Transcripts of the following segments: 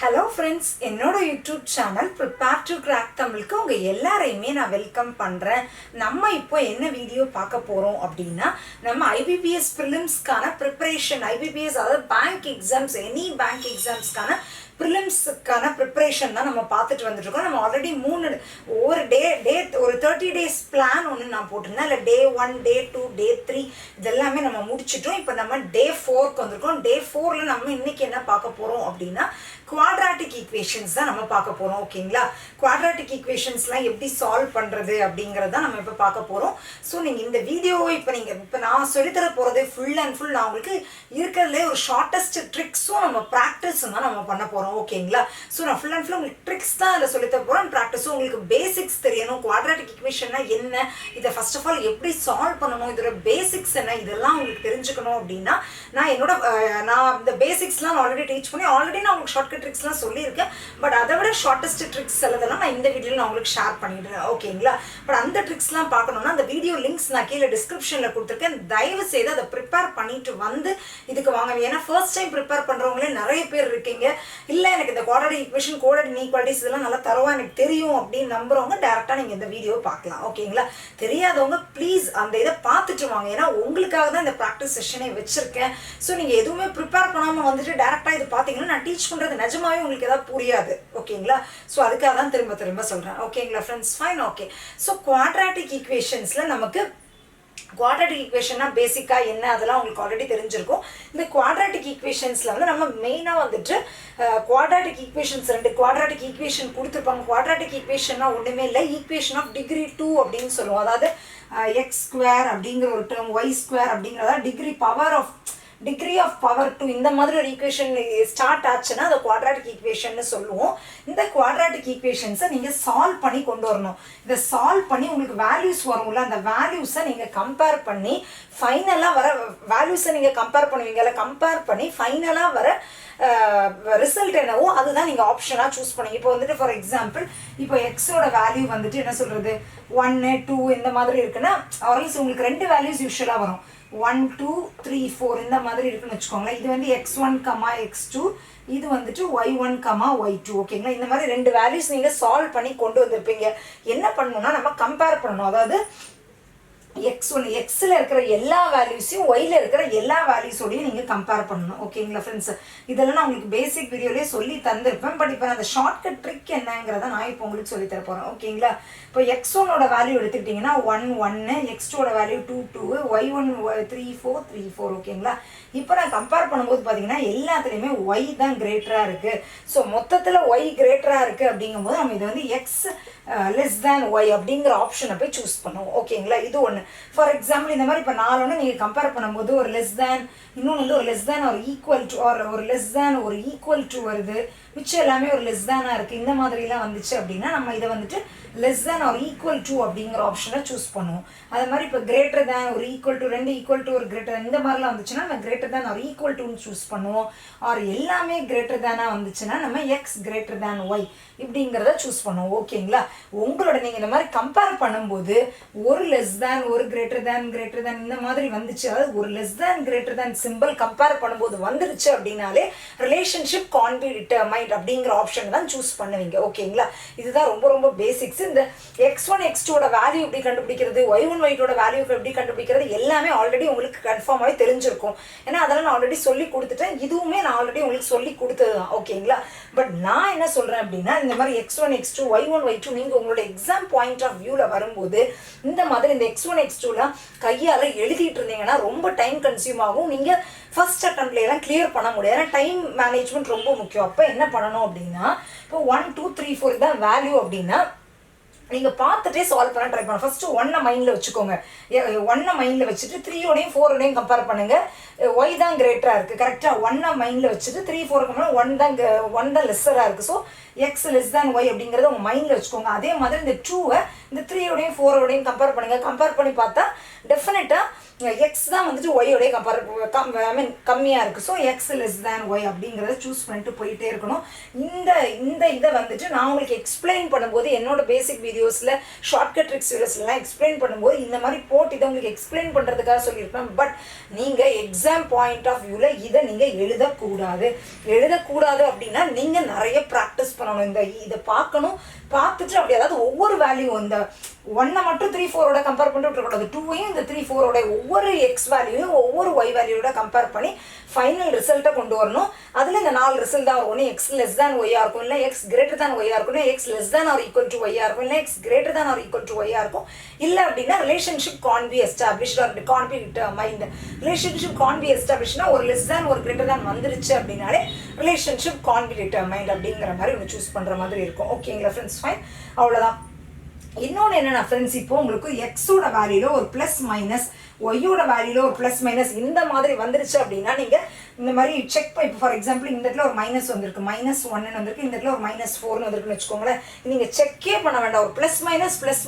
Hello friends, என்னோட YouTube channel prepare to crack தமிழுக்கு உங்கள் எல்லாரையுமே நான் வெல்கம் பண்ணுறேன். நம்ம இப்போ என்ன வீடியோ பார்க்க போகிறோம் அப்படின்னா, நம்ம ஐபிபிஎஸ் ப்ரிலிம்ஸ்க்கான ப்ரிப்பரேஷன், ஐபிபிஎஸ் அதாவது பேங்க் எக்ஸாம்ஸ், எனி பேங்க் எக்ஸாம்ஸ்க்கான ப்ரிலிம்ஸுக்கான ப்ரிப்பரேஷன் தான் நம்ம பார்த்துட்டு வந்துட்டுருக்கோம். நம்ம ஆல்ரெடி ஒரு ஒரு 30 days பிளான் ஒன்று நான் போட்டிருந்தேன். இல்லை டே 1, டே 2, டே 3 இதெல்லாமே நம்ம முடிச்சிட்டோம். இப்போ நம்ம டே 4க்கு வந்திருக்கோம். டே 4ல் நம்ம இன்னைக்கு என்ன பார்க்க போகிறோம் அப்படின்னா, குவாட்ராட்டிக் ஈக்குவேஷன்ஸ் தான் நம்ம பார்க்க போகிறோம். ஓகேங்களா, குவாட்ராட்டிக் ஈக்குவேஷன்ஸ்லாம் எப்படி சால்வ் பண்ணுறது அப்படிங்கிறத நம்ம இப்போ பார்க்க போகிறோம். ஸோ நீங்கள் இந்த வீடியோவை இப்போ நான் சொல்லித்தர போகிறது ஃபுல் அண்ட் ஃபுல் நான் உங்களுக்கு இருக்கிறதுலே ஒரு ஷார்ட்டஸ்ட் ட்ரிக்ஸும் நம்ம ப்ராக்டிஸும் தான் நம்ம பண்ண போகிறோம். ஓகேங்களா, ஸோ நான் ஃபுல் அண்ட் ஃபுல் உங்களுக்கு ட்ரிக்ஸ் தான் அதில் சொல்லித்தர போகிறேன். ப்ராக்டிஸும் உங்களுக்கு பேசிக்ஸ் தெரியணும். குவாட்ராட்டிக் ஈக்குவேஷன்னா என்ன, இதை ஃபர்ஸ்ட் ஆஃப் ஆல் எப்படி சால்வ் பண்ணணும், இதோட பேசிக்ஸ் என்ன, இதெல்லாம் உங்களுக்கு தெரிஞ்சுக்கணும் அப்படின்னா நான் இந்த பேசிக்ஸ்லாம் ஆல்ரெடி டீச் பண்ணி நான் உங்களுக்கு ஷார்ட்கட் ட்ரிக்ஸ்லாம் சொல்லியிருக்கேன். பட் அதை விட ஷார்ட்டஸ்ட் ட்ரிக்ஸ் சிலதெல்லாம் நான் இந்த வீடியோவில் நான் உங்களுக்கு ஷேர் பண்ணிடுறேன். ஓகேங்களா, பட் அந்த ட்ரிக்ஸ்லாம் பார்க்கணுன்னா அந்த வீடியோ லிங்க்ஸ் நான் கீழே டிஸ்கிரிப்ஷனில் கொடுத்துருக்கேன். தயவு செய்து அதை ப்ரிப்பேர் பண்ணிட்டு வந்து இதுக்கு வாங்க. ஏன்னா ஃபர்ஸ்ட் டைம் ப்ரிப்பேர் பண்ணுறவங்களே நிறைய பேர் இருக்கீங்க. இல்லை எனக்கு இந்த குவாட்ராட்டிக் ஈக்குவேஷன், கோஆர்டினேட் இன்இக்வாலிட்டிஸ் இதெல்லாம் நல்லா தரவா எனக்கு தெரியும் அப்படின்னு நம்புறவங்க டேரெக்டாக நீங்கள் இந்த வீடியோ பார்க்கலாம். ஓகேங்களா, தெரியாதவங்க ப்ளீஸ் அந்த இதை பார்த்துட்டு வாங்க. ஏன்னா உங்களுக்காக தான் இந்த ப்ராக்டிஸ் செஷனே வச்சுருக்கேன். ஸோ நீங்கள் எதுவுமே ப்ரிப்பேர் பண்ணாமல் வந்துட்டு டேரெக்டாக இது பார்த்தீங்கன்னா நான் டீச் பண்ணுறது நிஜமாவே உங்களுக்கு ஏதாவது புரியாது. ஓகேங்களா, ஸோ அதுக்காக தான் திரும்ப சொல்கிறேன். ஓகேங்களா friends, fine. Okay, so quadratic ஈக்குவேஷன்ஸில் நமக்கு குவாட்ராட்டிக் ஈக்குவேஷன்னா பேசிக்காக என்ன அதெல்லாம் உங்களுக்கு ஆல்ரெடி தெரிஞ்சிருக்கும். இந்த குவாட்ராட்டிக் ஈக்குவேஷன்ஸில் வந்து நம்ம மெயினாக வந்துட்டு குவாட்ராட்டிக் ஈக்குவேஷன்ஸ் 2 குவாட்ராட்டிக் ஈக்குவேஷன் கொடுத்துருப்பாங்க. குவாட்ராட்டிக் ஈக்குவேஷன்னா ஒன்றுமே இல்லை, ஈக்குவேஷன் ஆஃப் டிகிரி 2 அப்படின்னு சொல்லுவோம். அதாவது எக்ஸ் ஸ்கொயர் அப்படிங்கிற ஒரு டேர்ம், ஒய் ஸ்கொயர் அப்படிங்கிறதா டிகிரி ஆஃப் பவர் 2 இந்த மாதிரி ஒரு ஈக்குவேஷன் ஸ்டார்ட் ஆச்சுன்னா அதை குவாட்ராட்டிக் ஈக்குவேஷன் சொல்லுவோம். இந்த குவாட்ராட்டிக் ஈக்குவேஷன்ஸை நீங்கள் சால்வ் பண்ணி கொண்டு வரணும். இதை சால்வ் பண்ணி உங்களுக்கு வேல்யூஸ் வரும்ல, அந்த வேல்யூஸை நீங்கள் கம்பேர் பண்ணி ஃபைனலாக வர வேல்யூஸை நீங்கள் கம்பேர் பண்ணுவீங்க. இல்லை கம்பேர் பண்ணி ஃபைனலாக வர ரிசல்ட் என்னவோ அதுதான் நீங்கள் ஆப்ஷனாக சூஸ் பண்ணுங்க. இப்போ வந்துட்டு ஃபார் எக்ஸாம்பிள் இப்போ எக்ஸோட வேல்யூ வந்துட்டு என்ன சொல்கிறது 1, 2 இந்த மாதிரி இருக்குன்னா ஆல்ரெடி உங்களுக்கு 2 வேல்யூஸ் யூஸ்வலாக வரும். 1, 2, 3, 4 இந்த மாதிரி இருக்குன்னு வச்சுக்கோங்களேன். இது வந்து x1, x2, இது வந்துட்டு y1, y2. ஓகேங்களா, இந்த மாதிரி 2 வேல்யூஸ் நீங்கள் சால்வ் பண்ணி கொண்டு வந்திருப்பீங்க. என்ன பண்ணணும்னா நம்ம கம்பேர் பண்ணணும். அதாவது எக்ஸில் இருக்கிற எல்லா வேல்யூஸையும் ஒயில் இருக்கிற எல்லா வேல்யூஸோடையும் நீங்கள் கம்பேர் பண்ணணும். ஓகேங்களா ஃப்ரெண்ட்ஸ், இதெல்லாம் நான் உங்களுக்கு பேசிக் வீடியோலேயே சொல்லி தந்திருப்பேன். பட் இப்போ அந்த ஷார்ட்கட் ட்ரிக் என்னங்கிறத நான் இப்போ உங்களுக்கு சொல்லி தர போகிறேன். ஓகேங்களா, இப்போ x1ஓட வேல்யூ எடுத்துக்கிட்டிங்கன்னா 1, 1, x2ஓட வேல்யூ 2, 2, y1, 3, 4, 3, 4. ஓகேங்களா, இப்போ நான் கம்பேர் பண்ணும்போது பார்த்தீங்கன்னா எல்லாத்துலேயுமே ஒய் தான் கிரேட்டராக இருக்குது. ஸோ மொத்தத்தில் ஒய் கிரேட்டராக இருக்குது அப்படிங்கும்போது நம்ம இதை வந்து எக்ஸ் லெஸ் தேன் ஒய் அப்படிங்கிற ஆப்ஷனை போய் சூஸ் பண்ணுவோம். ஓகேங்களா, இது ஒன்று. ஃபார் எக்ஸாம்பிள் இந்த மாதிரி இப்போ 4 நீங்கள் கம்பேர் பண்ணும்போது ஒரு லெஸ் தேன், இன்னொன்று வந்து ஒரு லெஸ் தேன் ஒரு ஈக்குவல் டு, ஒரு லெஸ் தேன் ஒரு ஈக்குவல் டு வருது, மிச்சம் எல்லாமே ஒரு லெஸ் தேனாக இருக்குது. இந்த மாதிரிலாம் வந்துச்சு அப்படின்னா நம்ம இதை வந்துட்டு லெஸ் தேன் ஒரு ஈக்குவல் டு அப்படிங்கிற ஆப்ஷனை சூஸ் பண்ணுவோம். அது மாதிரி இப்போ கிரேட்டர் தேன் ஒரு ஈக்குவல் டு, 2 ஈக்குவல் டு ஒரு கிரேட்டர் தேன் இந்த மாதிரிலாம் வந்துச்சுன்னா நம்ம கிரேட்டர் தேன் ஒரு ஈக்குவல் டுன்னு சூஸ் பண்ணுவோம். ஆர் எல்லாமே கிரேட்டர் தேனாக வந்துச்சுன்னா நம்ம எக்ஸ் கிரேட்டர் தேன் ஒய் இப்படிங்கிறத சூஸ் பண்ணுவோம். ஓகேங்களா, உங்களோட நீங்கள் இந்த மாதிரி கம்பேர் பண்ணும்போது ஒரு லெஸ் தேன் ஒரு கிரேட்டர் தேன் இந்த மாதிரி வந்துச்சு, அதாவது ஒரு லெஸ் தேன் கிரேட்டர் தேன் சிம்பிள் கம்பேர் பண்ணும்போது வந்துருச்சு அப்படின்னாலே ரிலேஷன்ஷிப் கான் பி டிட்டர்மைன்ட் அப்படிங்கிற ஆப்ஷன் தான் சூஸ் பண்ணுவீங்க. ஓகேங்களா, இதுதான் ரொம்ப பேசிக்ஸ். இந்த x1, x2ஓட வேல்யூ எப்படி கண்டுபிடிக்கிறது, y1, y2ஓட வேல்யூ எப்படி கண்டுபிடிக்கிறது எல்லாமே ஆல்ரெடி உங்களுக்கு கன்ஃபார்மாகவே தெரிஞ்சிருக்கும். ஏன்னா அதெல்லாம் நான் ஆல்ரெடி சொல்லி கொடுத்துட்டேன். இதுவுமே நான் ஆல்ரெடி உங்களுக்கு சொல்லி கொடுத்தது தான். ஓகேங்களா, பட் நான் என்ன சொல்கிறேன் அப்படின்னா இந்த மாதிரி x1, x2, y1, y2 நீங்கள் உங்களோட எக்ஸாம் பாயிண்ட் ஆஃப் வியூவில் வரும்போது இந்த மாதிரி இந்த x1, x2லாம் கையால் எழுதிட்டு இருந்தீங்கன்னா ரொம்ப டைம் கன்சியூம் ஆகும். நீங்கள் ஃபர்ஸ்ட் அட்டம்ப்ட்லாம் கிளியர் பண்ண முடியாது. ஏன்னா டைம் மேனேஜ்மெண்ட் ரொம்ப முக்கியம். அப்போ என்ன பண்ணணும் அப்படின்னா இப்போ 1, 2, 3, 4 தான் வேல்யூ அப்படின்னா நீங்கள் பார்த்துட்டே சால்வ் பண்ண ட்ரை பண்ணணும். ஃபஸ்ட்டு 1 மைண்டில் வச்சுக்கோங்க. 1 மைண்டில் வச்சுட்டு 3யோடையும் 4ஓடையும் கம்பேர் பண்ணுங்கள். ஒய் தான் கிரேட்டராக இருக்குது. கரெக்டாக 1 மைண்டில் வச்சுட்டு 3, 4 கம்பேர் 1 தான் லெஸ்ஸராக இருக்குது. So x less than y அப்படிங்கிறத உங்கள் மைண்டில் வச்சுக்கோங்க. அதே மாதிரி இந்த 2வை இந்த 3யோடையும் 4ஓடையும் கம்பேர் பண்ணுங்கள். கம்பேர் பண்ணி பார்த்தா டெஃபினட்டாக எக்ஸ் தான் வந்துட்டு ஒய்யோடைய கம்மியாக இருக்குது. So x less than y அப்படிங்கிறத சூஸ் பண்ணிட்டு போயிட்டே இருக்கணும். இந்த இதை வந்துட்டு நான் உங்களுக்கு எக்ஸ்பிளைன் பண்ணும்போது என்னோட பேசிக் வீடியோ வீடியோஸில் ஷார்ட்கட் ட்ரிக்ஸ் வீடியோஸ்லாம் எக்ஸ்பிளைன் பண்ணும்போது இந்த மாதிரி போட்டு இதை உங்களுக்கு எக்ஸ்பிளைன் பண்ணுறதுக்காக சொல்லியிருப்பேன். பட் நீங்கள் எக்ஸாம் பாயிண்ட் ஆஃப் வியூவில் இதை நீங்கள் எழுதக்கூடாது அப்படின்னா நீங்கள் நிறைய ப்ராக்டிஸ் பண்ணணும். இதை பார்க்கணும், பார்த்துட்டு அப்படி அதாவது ஒவ்வொரு வேல்யூ இந்த 1 மட்டும் 3 4ஓட கம்பேர் பண்ணிட்டு விட்டுறக்கூடாது. 2வையும் இந்த 3 4ஓட ஒவ்வொரு எக்ஸ் வேல்யூவையும் ஒவ்வொரு ஒய் வேல்யூவோட கம்பேர் பண்ணி ஃபைனல் ரிசல்ட்டை கொண்டு வரணும். அதில் இந்த 4 ரிசல்ட் தான் ஒன்று எக்ஸ் லெஸ் தேன் ஒய்யாக இருக்கும், இல்லை எக்ஸ் கிரேட்டர் தேன் ஒய்யாக இருக்கும், இல்லை x less than or equal to ஒய்யாக இருக்கும், இல்லை x greater than or equal to ஒய்யாக இருக்கும். இல்லை அப்படின்னா relationship can be established or can be determined. Relationship can be எஸ்டாப்ளிஷ்னா ஒரு லெஸ் தேன் ஒரு கிரேட்டர் தேன் வந்துருச்சு அப்படின்னாலே ரிலேஷன்ஷிப் கான் பி டிட்டர்மைன்ட் அப்படிங்கிற மாதிரி ஒன்று சூஸ் பண்ணுற மாதிரி இருக்கும். ஓகேங்களா ஃப்ரெண்ட்ஸ், ஃபைன், அவ்வளோதான். இன்னொன்று என்னென்னா ஃப்ரெண்ட்ஸ், இப்போ உங்களுக்கு எக்ஸோட வேல்யூவில் ஒரு ப்ளஸ் மைனஸ், ஒய்யோட வேல்யூவில் ஒரு ப்ளஸ் மைனஸ் இந்த மாதிரி வந்துருச்சு அப்படின்னா நீங்கள் இந்த மாதிரி செக் இப்போ ஃபார் எக்ஸாம்பிள் இந்த இடத்துல ஒரு மைனஸ் வந்திருக்கு, -1 வந்திருக்கு, இந்த இடத்துல ஒரு -4 வந்திருக்குன்னு வச்சுக்கோங்களேன். நீங்கள் செக்கே பண்ண வேண்டாம், ஒரு ப்ளஸ்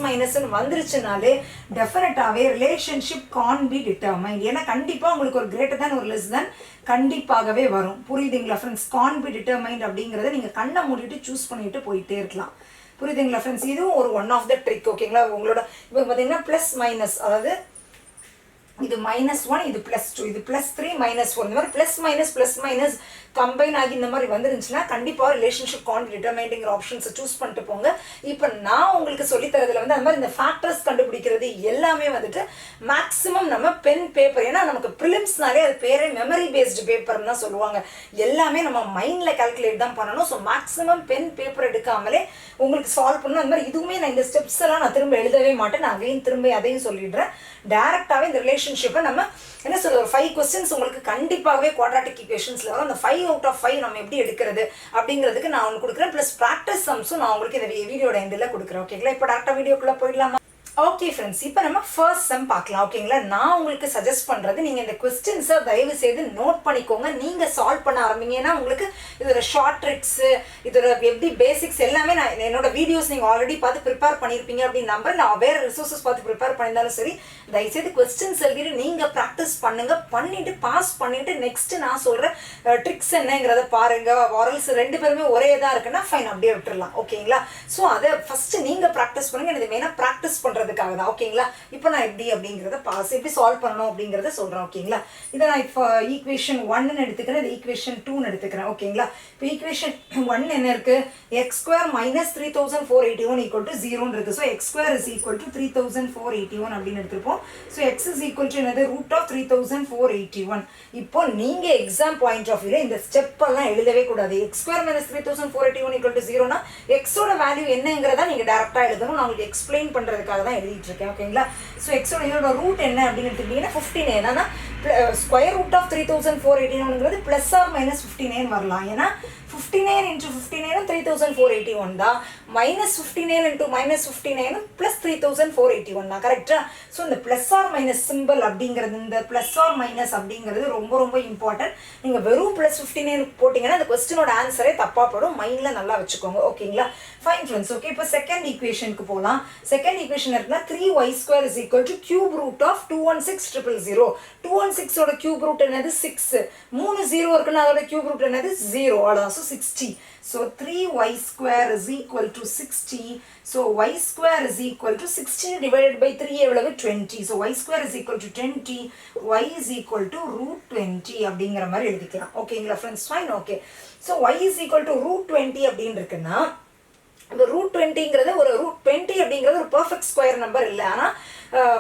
மைனஸ்ன்னு வந்துருச்சுனாலே டெஃபினட்டாகவே ரிலேஷன்ஷிப் கான் பி டிட்டர்மைன்ட். ஏன்னா கண்டிப்பாக உங்களுக்கு ஒரு கிரேட்டர் தேன் ஒரு லெஸ் தேன் கண்டிப்பாகவே வரும். புரியுதுங்களா ஃப்ரெண்ட்ஸ்? கான் பி டிட்டர்மைன்ட் அப்படிங்கிறத நீங்கள் கண்ணை மூடிட்டு சூஸ் பண்ணிட்டு போயிட்டே இருக்கலாம். புரியுதுங்களா ஃப்ரெண்ட்ஸ்? இதுவும் ஒரு ஒன் ஆஃப் த ட்ரிக். ஓகேங்களா? உங்களோட இப்போ பார்த்தீங்கன்னா ப்ளஸ் மைனஸ், அதாவது இது -1, இது +2, இது +3, -4, இந்த மாதிரி ப்ளஸ் மைனஸ் கம்பைன் ஆகி இந்த மாதிரி வந்துருந்துச்சுன்னா கண்டிப்பாக ரிலேஷன்ஷிப் கான் டிட்டர்மைன்ட்ங்கிற ஆப்ஷன்ஸை சூஸ் பண்ணிட்டு போங்க. இப்போ நான் உங்களுக்கு சொல்லித்தரதுல அந்த மாதிரி இந்த ஃபேக்டர்ஸ் கண்டுபிடிக்கிறது எல்லாமே வந்துட்டு மேக்ஸிமம் நம்ம பென் பேப்பர், ஏன்னா நமக்கு ப்ரிலிம்ஸ்னாலே அது பேரே மெமரி பேஸ்டு பேப்பர்னு தான் சொல்லுவாங்க. எல்லாமே நம்ம மைண்டில் கால்குலேட் தான் பண்ணணும். ஸோ மேக்ஸிமம் பென் பேப்பர் எடுக்காமலே உங்களுக்கு சால்வ் பண்ணணும். அந்த மாதிரி இதுவுமே நான் இந்த ஸ்டெப்ஸ் எல்லாம் நான் திரும்ப எழுதவே மாட்டேன். நான் அகைன் திரும்ப அதையும் சொல்லிடுறேன். டேரெக்டாகவே இந்த ரிலேஷன்ஷிப்பை நம்ம என்ன சொல்ற ஒரு 5 கொஸ்டின்ஸ் உங்களுக்கு கண்டிப்பாகவே குவாட்ராட்டிக் ஈக்குவேஷன்ஸ்ல வரும். அந்த 5 out of 5 நம்ம எப்படி எடுக்கிறது அப்படிங்கிறதுக்கு நான் உங்களுக்கு கொடுக்குறேன். ப்ளஸ் ப்ராக்டிஸ் சம்ஸும் நான் உங்களுக்கு இந்த வீடியோட எண்டில் கொடுக்குறேன். ஓகேங்களா? இப்போ டேரக்டாக வீடியோக்குள்ளே போயிடலாமா? ஓகே ஃப்ரெண்ட்ஸ், இப்போ நம்ம ஃபர்ஸ்ட் சம் பார்க்கலாம். ஓகேங்களா? நான் உங்களுக்கு சஜஸ்ட் பண்ணுறது நீங்கள் இந்த கொஸ்டின்ஸை தயவு செய்து நோட் பண்ணிக்கோங்க. நீங்கள் சால்வ் பண்ண ஆரம்பிங்கன்னா உங்களுக்கு இதோட ஷார்ட் ட்ரிக்ஸு, இதோட எப்படி பேசிக்ஸ் எல்லாமே நான் என்னோட வீடியோஸ் நீங்கள் ஆல்ரெடி பார்த்து ப்ரிப்பேர் பண்ணியிருப்பீங்க அப்படின்னு நம்பர். நான் வேறு ரிசோர்ஸஸ் பார்த்து ப்ரிப்பேர் பண்ணியிருந்தாலும் சரி, தயவுசெய்து கொஸ்டின்ஸ் எழுதிட்டு நீங்கள் ப்ராக்டிஸ் பண்ணுங்கள். பண்ணிவிட்டு பாஸ் பண்ணிவிட்டு நெக்ஸ்ட்டு நான் சொல்கிற ட்ரிக்ஸ் என்னங்கிறத பாருங்கள். வாரல்ஸ் 2 பேருமே ஒரே இதாக இருக்குன்னா ஃபைன், அப்படியே விட்டுடலாம். ஓகேங்களா? ஸோ அதை ஃபஸ்ட்டு நீங்கள் ப்ராக்டிஸ் பண்ணுங்கள். இது மெயினாக ப்ராக்டிஸ் பண்ணுறது தான். ஓகேங்களா? இப்போ நான் எப்படி அப்படிங்கிறத எப்படி சால்வ் பண்ணணும் அப்படிங்கிறத சொல்றேன். ஓகேங்களா? இதை நான் இப்போ ஈக்குவேஷன் 1 எடுத்துக்கிறேன், இது ஈக்குவேஷன் 2 எடுத்துக்கிறேன். ஓகேங்களா? இப்போ ஈக்குவேஷன் 1 என்ன இருக்கு? x² - 3481 = 0 இருக்கு. ஸோ x² = 3481 அப்படின்னு எடுத்துருப்போம். ஸோ x = என்னது? √3481. இப்போ நீங்க எக்ஸாம் பாயிண்ட் ஆஃப் வியூல இந்த ஸ்டெப் எல்லாம் எழுதவே கூடாது. x² - 3481 = 0னா எக்ஸோட வேல்யூ என்னங்கிறத நீங்க டைரக்டா எழுதணும். நான் உங்களுக்கு எக்ஸ்பிளைன் பண்றதுக்காக தான் எழுதிட்டு இருக்கேன். ஓகேங்களா? ஸோ எக்ஸோட இதோட ரூட் என்ன அப்படின்னு எடுத்துக்கிட்டீங்கன்னா 15. என்னன்னா ஸ்கொயர் ரூட் ஆஃப் 3481ங்கிறது ப்ளஸ் ஆர் மைனஸ் 15 வரலாம். ஏன்னா 59 × 59 3481 தான். -59 × -59 + 3481 தான். கரெக்டா? ஸோ இந்த ப்ளஸ் ஆர் மைனஸ் சிம்பிள் அப்படிங்கிறது, இந்த ப்ளஸ் ஆர் மைனஸ் அப்படிங்கிறது ரொம்ப ரொம்ப இம்பார்ட்டன்ட். நீங்கள் வெறும் +59 போட்டிங்கன்னா அந்த கொஸ்டினோட ஆன்சரே தப்பாக போடும். மைண்டில் நல்லா வச்சுக்கோங்க. ஓகேங்களா? Fine friends. ஓகே, இப்போ செகண்ட் ஈக்குவேஷனுக்கு போகலாம். செகண்ட் ஈக்குவேஷன் இருக்குன்னா 3y² = cube root of 216,000. 216ஓட கியூப் ரூட் என்னது? 6. 3 0 இருக்குன்னா அதோட கியூப் ரூட் என்னது? 0. அவ்வளோதான். So 60. So 3y² = 60. So y² = 60 divided by 3 எவ்வளவு? 20. So y² = 20, y √20 அப்படிங்கிற மாதிரி எழுதிக்கலாம். ஓகேங்களா friends? Fine. Okay, so y √20 அப்படின்னு இருக்குன்னா இந்த √20ங்கிறது ஒரு √20 அப்படிங்கிறது ஒரு பர்ஃபெக்ட் ஸ்கொயர் நம்பர் இல்லை. ஆனால்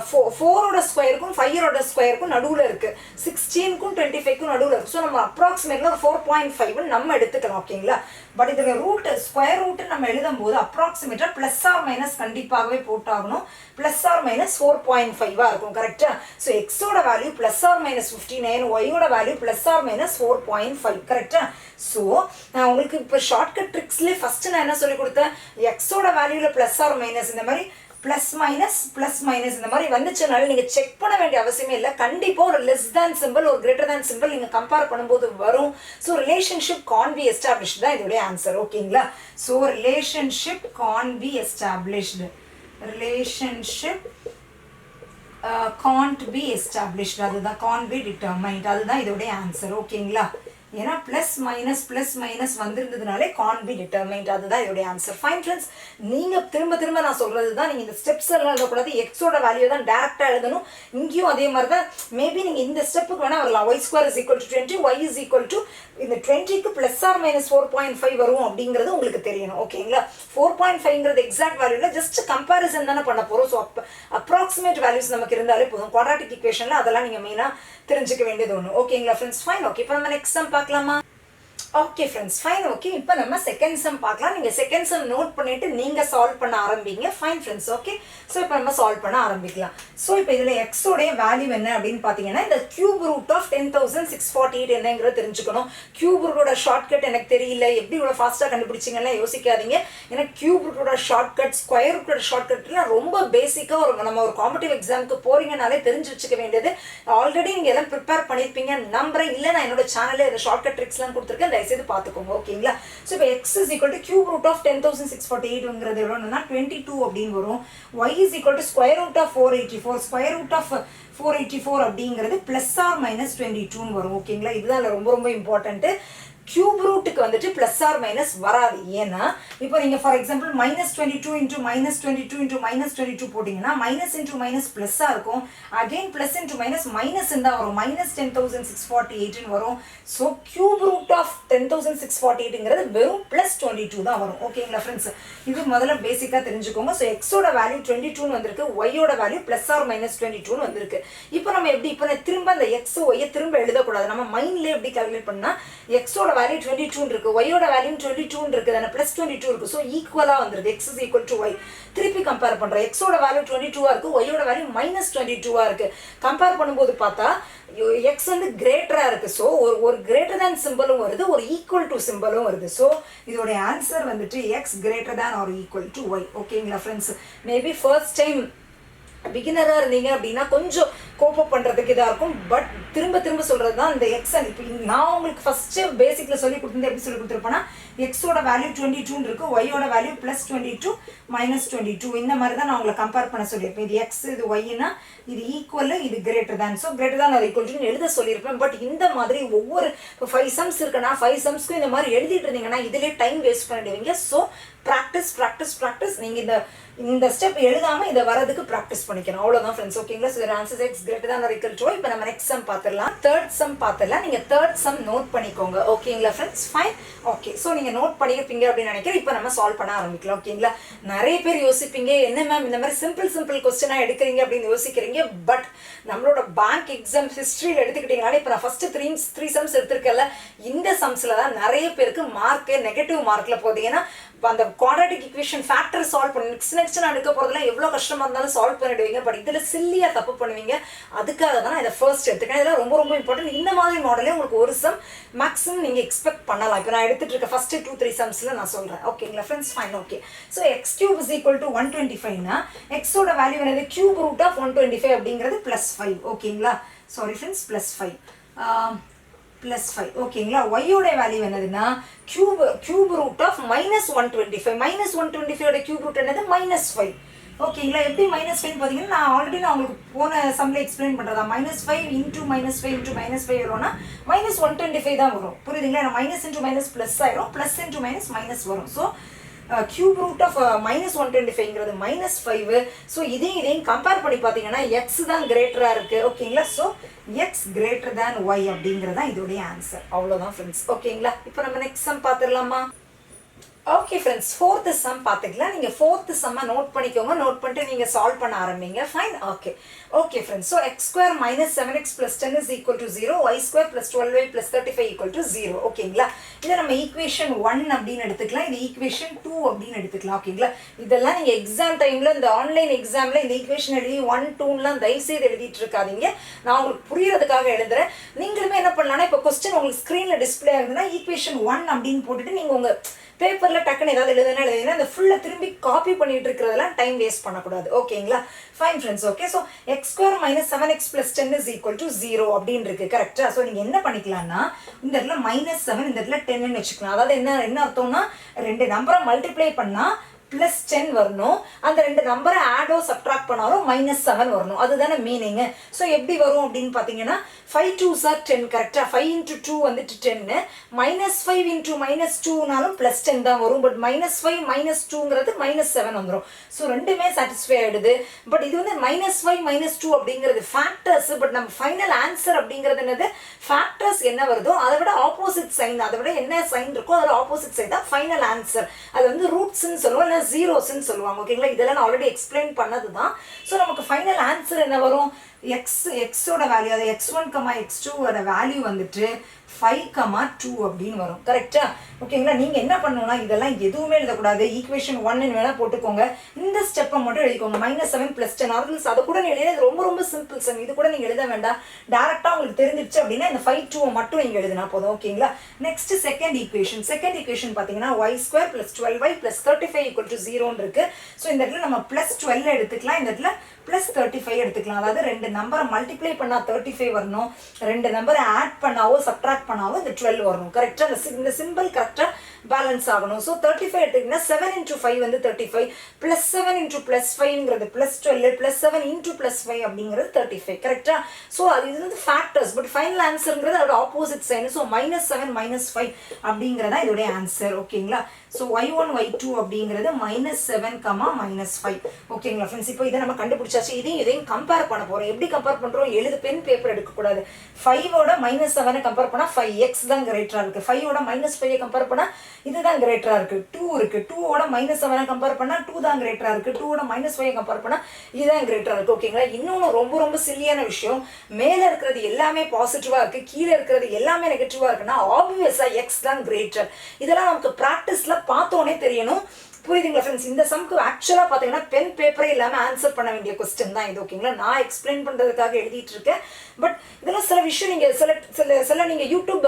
4ஓட ஸ்கொயருக்கும் 5ஓட ஸ்கொயருக்கும் நடுவில் இருக்குது. 16க்கும் 25க்கும் நடுவில் இருக்குது. ஸோ நம்ம அப்ராக்சிமேட்ல ஒரு 4.5 நம்ம எடுத்துக்கலாம். ஓகேங்களா? பட் இதில் ஸ்கொயர் ரூட்டு நம்ம எழுதும் போது அப்ராக்சிமேட்டாக ப்ளஸ் ஆர் மைனஸ் கண்டிப்பாகவே போட்டாகணும். ப்ளஸ் ஆர் மைனஸ் 4.5 இருக்கும். கரெக்டாக? ஸோ எக்ஸோட வேல்யூ ப்ளஸ் ஆர் மைனஸ் 59, ஒய்யோட வேல்யூ ப்ளஸ் ஆர் மைனஸ் 4.5. கரெக்டாக? ஸோ நான் உங்களுக்கு இப்போ ஷார்ட்கட் ட்ரிக்ஸ்லேயே ஃபஸ்ட்டு நான் என்ன சொல்லி கொடுத்தேன்? எக்ஸோட வேல்யூவில் ப்ளஸ் ஆர் மைனஸ் இந்த மாதிரி ப்ளஸ் மைனஸ் இந்த மாதிரி வந்துச்சுனால நீங்கள் செக் பண்ண வேண்டிய அவசியமே இல்லை. கண்டிப்பாக ஒரு லெஸ் தேன் சிம்பிள், ஒரு கிரேட்டர் தேன் சிம்பிள் நீங்கள் கம்பேர் பண்ணும்போது வரும். So relationship can be established தான் இதோடைய ஆன்சர். ஓகேங்களா? So relationship can be established, relationship can't be established, அதுதான் கான் பி டிட்டர்மைன்ட், அதுதான் இதோடைய ஆன்சர். ஓகேங்களா? ஏன்னா ப்ளஸ் மைனஸ் வந்திருந்ததுனாலே கான் பி டிட்டர்மைன்ட். அதுதான் இதோடைய ஆன்சர். ஃபைன் ஃப்ரெண்ட்ஸ், நீங்கள் திரும்ப நான் சொல்கிறது தான், நீங்கள் இந்த ஸ்டெப்ஸ் எல்லாம் எழுதக்கூடாது, எக்ஸோட வேல்யூ தான் டேரெக்டாக எழுதணும். இங்கேயும் அதே மாதிரி தான். மேபி நீங்கள் இந்த ஸ்டெப்புக்கு வேணால் வரலாம். y square is equal to 20, y is equal to இந்த 20க்கு ப்ளஸ் ஆர் மைனஸ் 4.5 வரும் அப்படிங்கிறது உங்களுக்கு தெரியணும். ஓகேங்களா? 4.5ங்கிறது எக்ஸாக்ட் வேல்யூல ஜஸ்ட் கம்பேரிசன் தானே பண்ண போகிறோம். ஸோ அப்ராக்சிமேட் வேல்யூஸ் நமக்கு இருந்தாலே போதும். குவாட்ராட்டிக் ஈக்குவேஷனில் அதெல்லாம் நீங்கள் மெயினாக தெரிஞ்சுக்க வேண்டியது ஒன்று. ஓகேங்களா ஃப்ரெண்ட்ஸ்? ஃபைன். ஓகே, இப்போ நம்ம நெக்ஸ்ட் சம் பார்க்கலாமா? Okay friends, fine. ஓகே, இப்போ நம்ம செகண்ட் சம் பார்க்கலாம். நீங்கள் செகண்ட் சம் நோட் பண்ணிவிட்டு நீங்கள் சால்வ் பண்ண ஆரம்பிங்க. Fine friends. ஓகே, ஸோ இப்போ நம்ம சால்வ் பண்ண ஆரம்பிக்கலாம். ஸோ இப்போ இதில் எக்ஸோடைய வேல்யூ என்ன அப்படின்னு பார்த்தீங்கன்னா, இந்த கியூப் ரூட் ஆஃப் 10,648 என்னங்கிறது தெரிஞ்சுக்கணும். கியூப் ரூட்டோட ஷார்ட்கட் எனக்கு தெரியல, எப்படி இவ்வளோ ஃபாஸ்ட்டாக கண்டுபிடிச்சிங்கன்னா யோசிக்காதீங்க. ஏன்னா கியூப் ரூட்டோட ஷார்ட்கட், ஸ்கொயர் ரூட்டோட ஷார்ட்கட்லாம் ரொம்ப பேசிக்காக நம்ம ஒரு காம்படிட்டிவ் எக்ஸாமுக்கு போகிறீங்கனாலே தெரிஞ்சு வச்சுக்க வேண்டியது. ஆல்ரெடி நீங்கள் எல்லாம் ப்ரிப்பேர் பண்ணியிருப்பீங்க நம்புறேன். இல்லை, நான் என்னோட சேனலில் இந்த ஷார்ட்கட் ட்ரிக்ஸ்லாம் கொடுத்துருக்கேன், செய்து பார்த்துக்கோங்க. ஓகேங்களா? ஸோ இப்போ x is equal to cube root of 10,648ங்கிறது எவ்வளோன்னா 22 அப்படின்னு வரும். y is equal to square root of 484. Square root of 484 அப்படிங்கிறது ப்ளஸ் ஆர் மைனஸ் 22ன்னு வரும். ஓகேங்களா? இதுதான் ரொம்ப இம்பார்ட்டன்ட்டு. கியூப் ரூட்டுக்கு வந்துட்டு ப்ளஸ் ஆர் மைனஸ் வராது. ஏன்னா இப்போ நீங்கள் ஃபார் எக்ஸாம்பிள் -22 இன்ட்டு -22 இன்ட்டு -22 போட்டிங்கன்னா மைனஸ் இன்ட்டு மைனஸ் ப்ளஸ்ஸாக இருக்கும். Again plus into minus minus தான் வரும். -10,648ன்னு வரும். ஸோ கியூப் ரூட் ஆஃப் 10,648ங்கிறது வெறும் +22 தான் வரும். ஓகேங்களா ஃப்ரெண்ட்ஸ்? இது முதல்ல பேசிக்காக தெரிஞ்சுக்கோங்க. ஸோ எக்ஸோட வேல்யூ 22ன்னு வந்திருக்கு, ஒய்யோட வேல்யூ ப்ளஸ் ஆர் மைனஸ் 22ன்னு வந்திருக்கு. இப்போ நம்ம எப்படி இப்போ திரும்ப அந்த எக்ஸ் ஒய்யை திரும்ப எழுதக்கூடாது. நம்ம மைண்ட்லேயே எப்படி கால்குலேட் பண்ணால் எக்ஸோட வேல்யூ 22 இருக்கு, ஒய்யோட வேல்யூ 22 இருக்கு, தானே +22 இருக்கு. ஸோ ஈக்குவலாக வந்துருக்கு. X is equal to y. திருப்பி கம்பேர் பண்ணுறோம். எக்ஸோட வேல்யூ 22 இருக்கு, ஒய்யோட வேல்யூ -22 இருக்கு. கம்பேர் பண்ணும்போது பார்த்தா எக்ஸ் வந்து கிரேட்டராக இருக்கு. ஸோ ஒரு கிரேட்டர் தேன் சிம்பிளும் வருது, ஒரு ஈக்குவல் டு சிம்பிளும் வருது. ஸோ இதோடைய ஆன்சர் வந்துட்டு x greater than or equal to y. ஓகேங்களா ஃப்ரெண்ட்ஸ்? மேபி ஃபர்ஸ்ட் டைம் பிகினராக இருந்தீங்க அப்படின்னா கொஞ்சம் கோப்பப் பண்ணுறதுக்கு இதாக இருக்கும். பட் திரும்ப சொல்கிறது தான் இந்த எக்ஸ். இப்போ நான் உங்களுக்கு ஃபஸ்ட்டு பேசிக்கில் சொல்லி கொடுத்துருந்தேன். எப்படி சொல்லி கொடுத்துருப்பேன்னா எக்ஸோட வேல்யூ 22 இருக்குது, ஒய்யோட வேல்யூ +22 -22 இந்த மாதிரி தான் நான் உங்களை கம்பேர் பண்ண சொல்லியிருப்பேன். இது எக்ஸ், இது ஒய்னா இது ஈக்குவல், இது greater than. So greater than or equal to எழுத சொல்லியிருப்பேன். பட் இந்த மாதிரி ஒவ்வொரு இப்போ 5 சம்ஸ் இருக்குன்னா 5 சம்ஸ்க்கும் இந்த மாதிரி எழுதிட்டு இருந்தீங்கன்னா இதிலே டைம் வேஸ்ட் பண்ணிடுவீங்க. ஸோ ப்ராக்டிஸ் நீங்கள் இந்த ஸ்டெப் எழுதாமல் இதை வரதுக்கு ப்ராக்டிஸ் பண்ணிக்கணும். அவ்வளோதான் ஃப்ரெண்ட்ஸ். ஓகேங்களா? So answer x greater than or equal to y. இப்போ நம்ம நெக்ஸ்ட் சம் பார்த்துடலாம். தேர்ட் சம் பார்த்துடலாம். நீங்கள் தேர்ட் சம் நோட் பண்ணிக்கோங்க. ஓகேங்களா ஃப்ரெண்ட்ஸ்? ஃபைன். ஓகே, ஸோ நீங்கள் நோட் பண்ணியிருப்பீங்க அப்படின்னு நினைக்கிறேன். இப்போ நம்ம சால்வ் பண்ண ஆரம்பிக்கலாம். ஓகேங்களா? நிறைய பேர் யோசிப்பீங்க, என்ன மேம் இந்த மாதிரி சிம்பிள் கொஸ்டினாக எடுக்கிறீங்க அப்படின்னு யோசிக்கிறீங்க. பட் நம்மளோட பேங்க் எக்ஸாம் ஹிஸ்ட்ரியில் எடுத்துக்கிட்டீங்கனாலே இப்போ நான் ஃபஸ்ட்டு த்ரீ சம்ஸ் எடுத்திருக்கல, இந்த சம்ஸில் தான் நிறைய பேருக்கு மார்க்கு நெகட்டிவ் மார்க்கில் போகுது. ஏன்னா அந்த குவாட்ராட்டிக் ஈக்குவேஷன் ஃபேக்டர் சால்வ் பண்ணி நெக்ஸ்ட் நான் எடுக்க போகிறதுலாம் எவ்வளோ கஷ்டமாக இருந்தாலும் சால்வ் பண்ணிடுவீங்க. பட் இதில் சில்லியாக தப்பு பண்ணுவீங்க. அதுக்காக தான் இதை ஃபர்ஸ்ட் எடுத்துக்கேன். இதெல்லாம் ரொம்ப இம்பார்ட்டன்ட். இந்த மாதிரி மாடலே உங்களுக்கு ஒரு சம் மேக்ஸிமம் நீங்கள் எக்ஸ்பெக்ட் பண்ணலாம். இப்போ நான் எடுத்துகிட்டு இருக்க ஃபஸ்ட்டு 2-3 சம்ஸில் நான் சொல்கிறேன். ஓகேங்களா friends? Fine. Okay, so x cube is equal to 125னா எக்ஸோட வேல்யூ என்னது? கியூப் ரூட் ஆஃப் 125 அப்படிங்கிறது +5. ஓகேங்களா? Sorry friends, +5 +5. ஓகேங்களா? ஒய்யோட வேல்யூ என்னதுன்னா cube root of -125. -125 cube root என்னது? -5. ஓகேங்களா? எப்படி -5 பார்த்தீங்கன்னா நான் ஆல்ரெடி உங்களுக்கு போன சம்மில் எக்ஸ்பிளைன் பண்ணுறதா. -5 இன்ட்டு -5 இன்ட்டு -5 வரும்னா -125 தான் வரும். புரியுதுங்களா? மைனஸ் இன்ட்டு மைனஸ் ப்ளஸ் ஆயிரும், ப்ளஸ் இன்ட்டு மைனஸ் வரும். ஸோ கியூப் ரூட் ஆஃப் -125ங்கிறது -5. ஸோ இதையும் கம்பேர் பண்ணி பார்த்தீங்கன்னா எக்ஸ் தான் கிரேட்டராக இருக்குது. ஓகேங்களா? So x greater than y அப்படிங்கிறது தான் இதோடைய ஆன்சர். அவ்வளோதான் ஃப்ரெண்ட்ஸ். ஓகேங்களா? இப்போ நம்ம நெக்ஸ்ட் சம் பார்த்துடலாமா? ஓகே ஃப்ரெண்ட்ஸ், ஃபோர்த்து சம் பார்த்துக்கலாம். நீங்கள் ஃபோர்த்து சம்மை நோட் பண்ணிக்கோங்க. நோட் பண்ணிட்டு நீங்கள் சால்வ் பண்ண ஆரம்பிங்க. Fine. Okay friends. So x² - 7x + 10 is equal to 0, y² + 12y + 35 equal to 0. ஓகேங்களா? இதை நம்ம ஈக்குவேஷன் 1 அப்படின்னு எடுத்துக்கலாம், இது ஈக்குவேஷன் 2 அப்படின்னு எடுத்துக்கலாம். ஓகேங்களா? இதெல்லாம் நீங்கள் எக்ஸாம் டைமில் இந்த ஆன்லைன் எக்ஸாமில் இந்த ஈக்குவேஷன் எழுதி 1, 2லாம் தயவுசெய்து எழுதிட்டு இருக்காதீங்க. நான் உங்களுக்கு புரியறதுக்காக எழுதுறேன். நீங்களுமே என்ன பண்ணலாம்னா இப்போ கொஸ்டின் உங்களுக்கு ஸ்க்ரீனில் டிஸ்பிளே ஆகுதுன்னா ஈக்குவேஷன் 1 அப்படின்னு போட்டுட்டு நீங்கள் உங்கள் பேப்பரில் டக்குன்னு ஏதாவது எழுதுனா அந்த ஃபுல்லாக திரும்பி காப்பி பண்ணிட்டு இருக்கிறதெல்லாம் டைம் வேஸ்ட் பண்ணக்கூடாது. ஓகேங்களா? Fine friends. Okay, so x² - 7x + 10 is equal to 0 அப்படின்னு இருக்கு. கரெக்டாக? ஸோ நீங்கள் என்ன பண்ணிக்கலாம்னா இந்த இடத்துல -7 இந்த இடத்துல 10ன்னு வச்சுக்கலாம். அதாவது என்ன அர்த்தம்னா ரெண்டு நம்பரை மல்டிப்ளை பண்ணால் ப்ளஸ் 10 வரணும். அந்த ரெண்டு நம்பரை ஆடோ சப்ட்ராக்ட் பண்ணாலும் -7 வரணும். அதுதானே மீனிங்கு. ஸோ எப்படி வரும் அப்படின்னு பார்த்தீங்கன்னா 5 2s are 10 கரெக்டாக. 5 into 2 வந்துட்டு 10, -5 into -2னாலும் +10 தான் வரும். பட் -5 -2ங்கிறது -7 வந்துடும். ஸோ ரெண்டுமே சாட்டிஸ்ஃபை ஆகிடுது. பட் இது வந்து -5 -2 அப்படிங்கிறது ஃபேக்டர்ஸ். பட் நம்ம ஃபைனல் ஆன்சர் அப்படிங்கிறது என்னது, ஃபேக்டர்ஸ் என்ன வருதோ அதை விட ஆப்போசிட் சைன், அதை விட என்ன சைன் இருக்கோ அதோட ஆப்போசிட் சைன் தான் ஃபைனல் ஆன்சர். அது வந்து ரூட்ஸ்ன்னு சொல்லுவோம், இல்லை ஜீரோஸ்ன்னு சொல்லுவாங்க. ஓகேங்களா, இதெல்லாம் நான் ஆல்ரெடி எக்ஸ்பிளைன் பண்ணது தான். ஸோ நமக்கு ஃபைனல் ஆன்சர் என்ன வரும், எக்ஸோட வேல்யூ, அது x1, x2ஓட வேல்யூ வந்துட்டு 5, 2 அப்படின்னு வரும். கரெக்டா? ஓகேங்களா, நீங்கள் என்ன பண்ணணும்னா இதெல்லாம் எதுவுமே எழுதக்கூடாது. ஈக்குவேஷன் 1ன்னு வேணால் போட்டுக்கோங்க. இந்த ஸ்டெப்பை மட்டும் எழுதிக்கோங்க. -7 + 10 ஆர்டர்ஸ் அதை கூட நீங்கள் எழுத ரொம்ப ரொம்ப சிம்பிள் சம். இது கூட நீங்கள் எழுத வேண்டாம். டேரெக்டாக உங்களுக்கு தெரிஞ்சிருச்சு அப்படின்னா இந்த 5 2 மட்டும் நீங்கள் எழுதினா போதும். ஓகேங்களா, நெக்ஸ்ட் செகண்ட் ஈக்குவேஷன் பார்த்தீங்கன்னா y² + 12y + 35 = 0ன்னு இருக்கு. ஸோ இந்த இடத்துல நம்ம +12 எடுத்துக்கலாம், இந்த இடத்துல +35 எடுத்துக்கலாம். அதாவது ரெண்டு நம்பரை மல்டிப்ளை பண்ணால் 35 வரணும், ரெண்டு நம்பரை ஆட் பண்ணாவோ சப்ட்ராக்ட் பண்ணாவோ இந்த 12 வரணும். கரெக்டாக இந்த சிம்பிள் கரெக்டாக பேலன்ஸ் ஆகணும். ஸோ 35 எடுத்துக்கிட்டீங்கன்னா 7 × 5 வந்து 35, +7 × +5ங்கிறது +12, +7 × +5 அப்படிங்கிறது 35. கரெக்டாக? ஸோ அது இது வந்து ஃபேக்டர்ஸ். பட் ஃபைனல் ஆன்சருங்கிறது அதோட ஆப்போசிட் சைன். ஸோ -7 -5 அப்படிங்கிறதா இதோடைய ஆன்சர். ஓகேங்களா, ஸோ y1 y2 அப்படிங்கிறது -7, -5. ஓகேங்களா ஃப்ரெண்ட்ஸ், இப்போ இதை நம்ம கண்டுபிடிச்சாச்சு. இதையும் கம்பேர் பண்ண போகிறோம். எப்படி கம்பேர் பண்ணுறோம், பென் பேப்பர் எடுக்கக்கூடாது. 5ஓட -7 கம்பேர் பண்ணால் 5x தான் கிரேட்டராக இருக்குது. 5ஓட -5 கம்பேர் பண்ணால் இதுதான் கிரேட்டராக இருக்குது. 2 இருக்குது, 2ஓட -7 கம்பேர் பண்ணால் 2 தான் கிரேட்டராக இருக்குது. 2ஓட -5 கம்பேர் பண்ணால் இதுதான் கிரேட்டராக இருக்குது. ஓகேங்களா, இன்னொன்று ரொம்ப ரொம்ப சில்லியான விஷயம், மேலே இருக்கிறது எல்லாமே பாசிட்டிவாக இருக்குது, கீழே இருக்கிறது எல்லாமே நெகட்டிவாக இருக்குன்னா ஆப்வியஸாக எக்ஸ் தான் கிரேட்டர். இதெல்லாம் நமக்கு ப்ராக்டிஸில் பார்த்தோன்னே தெரியணும். புரியுதுங்களா ஃப்ரெண்ட்ஸ்? இந்த சம்க்கு ஆக்சுவலாக பார்த்தீங்கன்னா பென் பேப்பரே இல்லாமல் ஆன்சர் பண்ண வேண்டிய கொஸ்டின் தான் இது. ஓகேங்களா, நான் எக்ஸ்பிளைன் பண்ணுறதுக்காக எழுதிட்டு இருக்கேன். பட் இதெல்லாம் சில விஷயம் நீங்கள் சில நீங்கள் யூடியூப்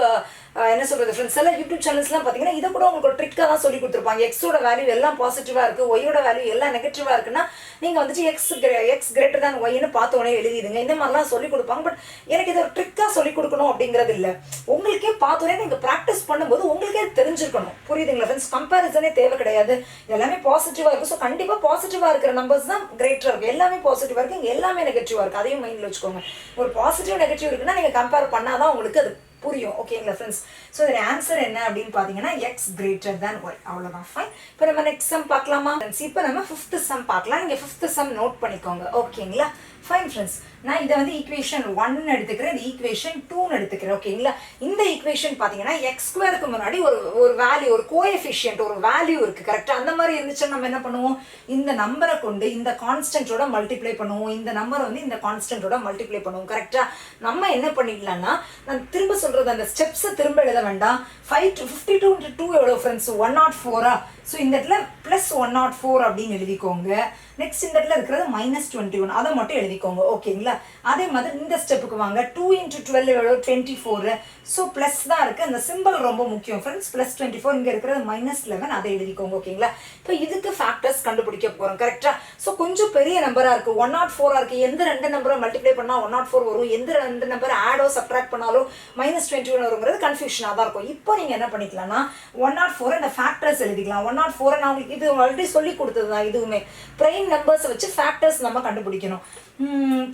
என்ன சொல்கிறது ஃப்ரெண்ட்ஸ், சில யூடியூப் சேனல்ஸ்லாம் பார்த்தீங்கன்னா இதை கூட உங்களுக்கு ஒரு ட்ரிக்காக தான் சொல்லி கொடுத்துருப்பாங்க. எக்ஸோட வேல்யூ எல்லாம் பாசிட்டிவாக இருக்குது, ஒய்யோட வேல்யூ எல்லாம் நெகட்டிவாக இருக்குன்னா நீங்கள் வந்துட்டு எக்ஸ் கிரேட்டர் தான் ஒய்ன்னு பார்த்தோன்னே எழுதிடுங்க. இந்த மாதிரிலாம் சொல்லிக் கொடுப்பாங்க. பட் எனக்கு இதை ஒரு ட்ரிக்காக சொல்லிக் கொடுக்கணும் அப்படிங்கிறது இல்லை. உங்களுக்கே பார்த்தோன்னே நீங்கள் ப்ராக்டிஸ் பண்ணும்போது உங்களுக்கே தெரிஞ்சிருக்கணும். புரியுதுங்களா ஃப்ரெண்ட்ஸ்? கம்பேரிசனே தேவை கிடையாது. எல்லாமே பாசிட்டிவாக இருக்குது. ஸோ கண்டிப்பாக பாசிட்டிவாக இருக்கிற நம்பர்ஸ் தான் கிரேட்டராக இருக்குது. எல்லாமே பாசிட்டிவாக இருக்குது, இங்கே எல்லாமே நெகட்டிவாக இருக்குது. அதையும் மைண்டில் வச்சுக்கோங்க. ஒரு பாசிட்டிவ் நெகட்டிவ் இருக்குன்னா நீங்கள் கம்பேர் பண்ணால் தான் உங்களுக்கு அது புரியும். ஓகேங்களா ஃப்ரெண்ட்ஸ்? ஸோ இதோட ஆன்சர் என்ன அப்படின்னு பார்த்தீங்கன்னா எக்ஸ் கிரேட்டர் தேன் ஒய். அவ்வளோதான், ஃபைன். இப்போ நம்ம நெக்ஸ்ட் சம் பார்க்கலாமா ஃப்ரெண்ட்ஸ்? இப்போ நம்ம 5th சம் பார்க்கலாம். நீங்கள் 5th சம் நோட் பண்ணிக்கோங்க. ஓகேங்களா, ஃபைன் ஃப்ரெண்ட்ஸ். நான் இதை வந்து ஈக்குவேஷன் 1 எடுத்துக்கிறேன், இந்த ஈக்குவேஷன் 2 எடுத்துக்கிறேன். ஓகேங்களா, இந்த ஈக்குவேஷன் பார்த்தீங்கன்னா x²க்கு முன்னாடி ஒரு வேல்யூ, ஒரு கோஎஃபிஷியன்ட், ஒரு வேல்யூ இருக்குது. கரெக்டாக? அந்த மாதிரி இருந்துச்சுன்னா நம்ம என்ன பண்ணுவோம், இந்த நம்பரை கொண்டு இந்த கான்ஸ்டன்ட்டோட மல்டிப்ளை பண்ணுவோம், இந்த நம்பரை வந்து இந்த கான்ஸ்டன்ட்டோட மல்டிப்ளை பண்ணுவோம். கரெக்டாக? நம்ம என்ன பண்ணிடலாம்னா, நான் திரும்ப சொல்கிறது அந்த ஸ்டெப்ஸை திரும்ப எழுத வேண்டாம். 52 × 2 எவ்வளோ ஃப்ரெண்ட்ஸ்? 104. ஸோ இந்த இடத்துல +104 அப்படின்னு எழுதிக்கோங்க. நெக்ஸ்ட் இந்த இடத்துல இருக்கிறது -21, அதை மட்டும் எழுதிக்கோங்க. ஓகேங்களா, அதே மாதிரி இந்த ஸ்டெப்புக்கு வாங்க. 2 × 12 எவ்வளோ? 24. ஸோ ப்ளஸ் தான் இருக்குது. அந்த சிம்பிள் ரொம்ப முக்கியம் ஃப்ரெண்ட்ஸ். +24, இங்கே இருக்கிறது -11, அதை எழுதிக்கோங்க. ஓகேங்களா, இப்போ இதுக்கு ஃபேக்டர்ஸ் கண்டுபிடிக்க போகிறோம். கரெக்டாக? ஸோ கொஞ்சம் பெரிய நம்பராக இருக்குது, 104 இருக்குது. எந்த ரெண்டு நம்பரை மல்டிப்ளை பண்ணால் 104 வரும், எந்த ரெண்டு நம்பரை ஆடோ சப்ட்ராக்ட் பண்ணாலும் -21 வருங்கிறது கன்ஃபியூஷனாக தான் இருக்கும். இப்போ நீங்கள் என்ன பண்ணிக்கலாம்னா 104 இந்த ஃபேக்டர்ஸ் எழுதிக்கலாம். 104 நான் உங்களுக்கு இது ஆல்ரெடி சொல்லி கொடுத்தது தான். இதுவுமே ப்ரைம் நம்பர்ஸை வச்சு ஃபேக்டர்ஸ் நம்ம கண்டுபிடிக்கணும்.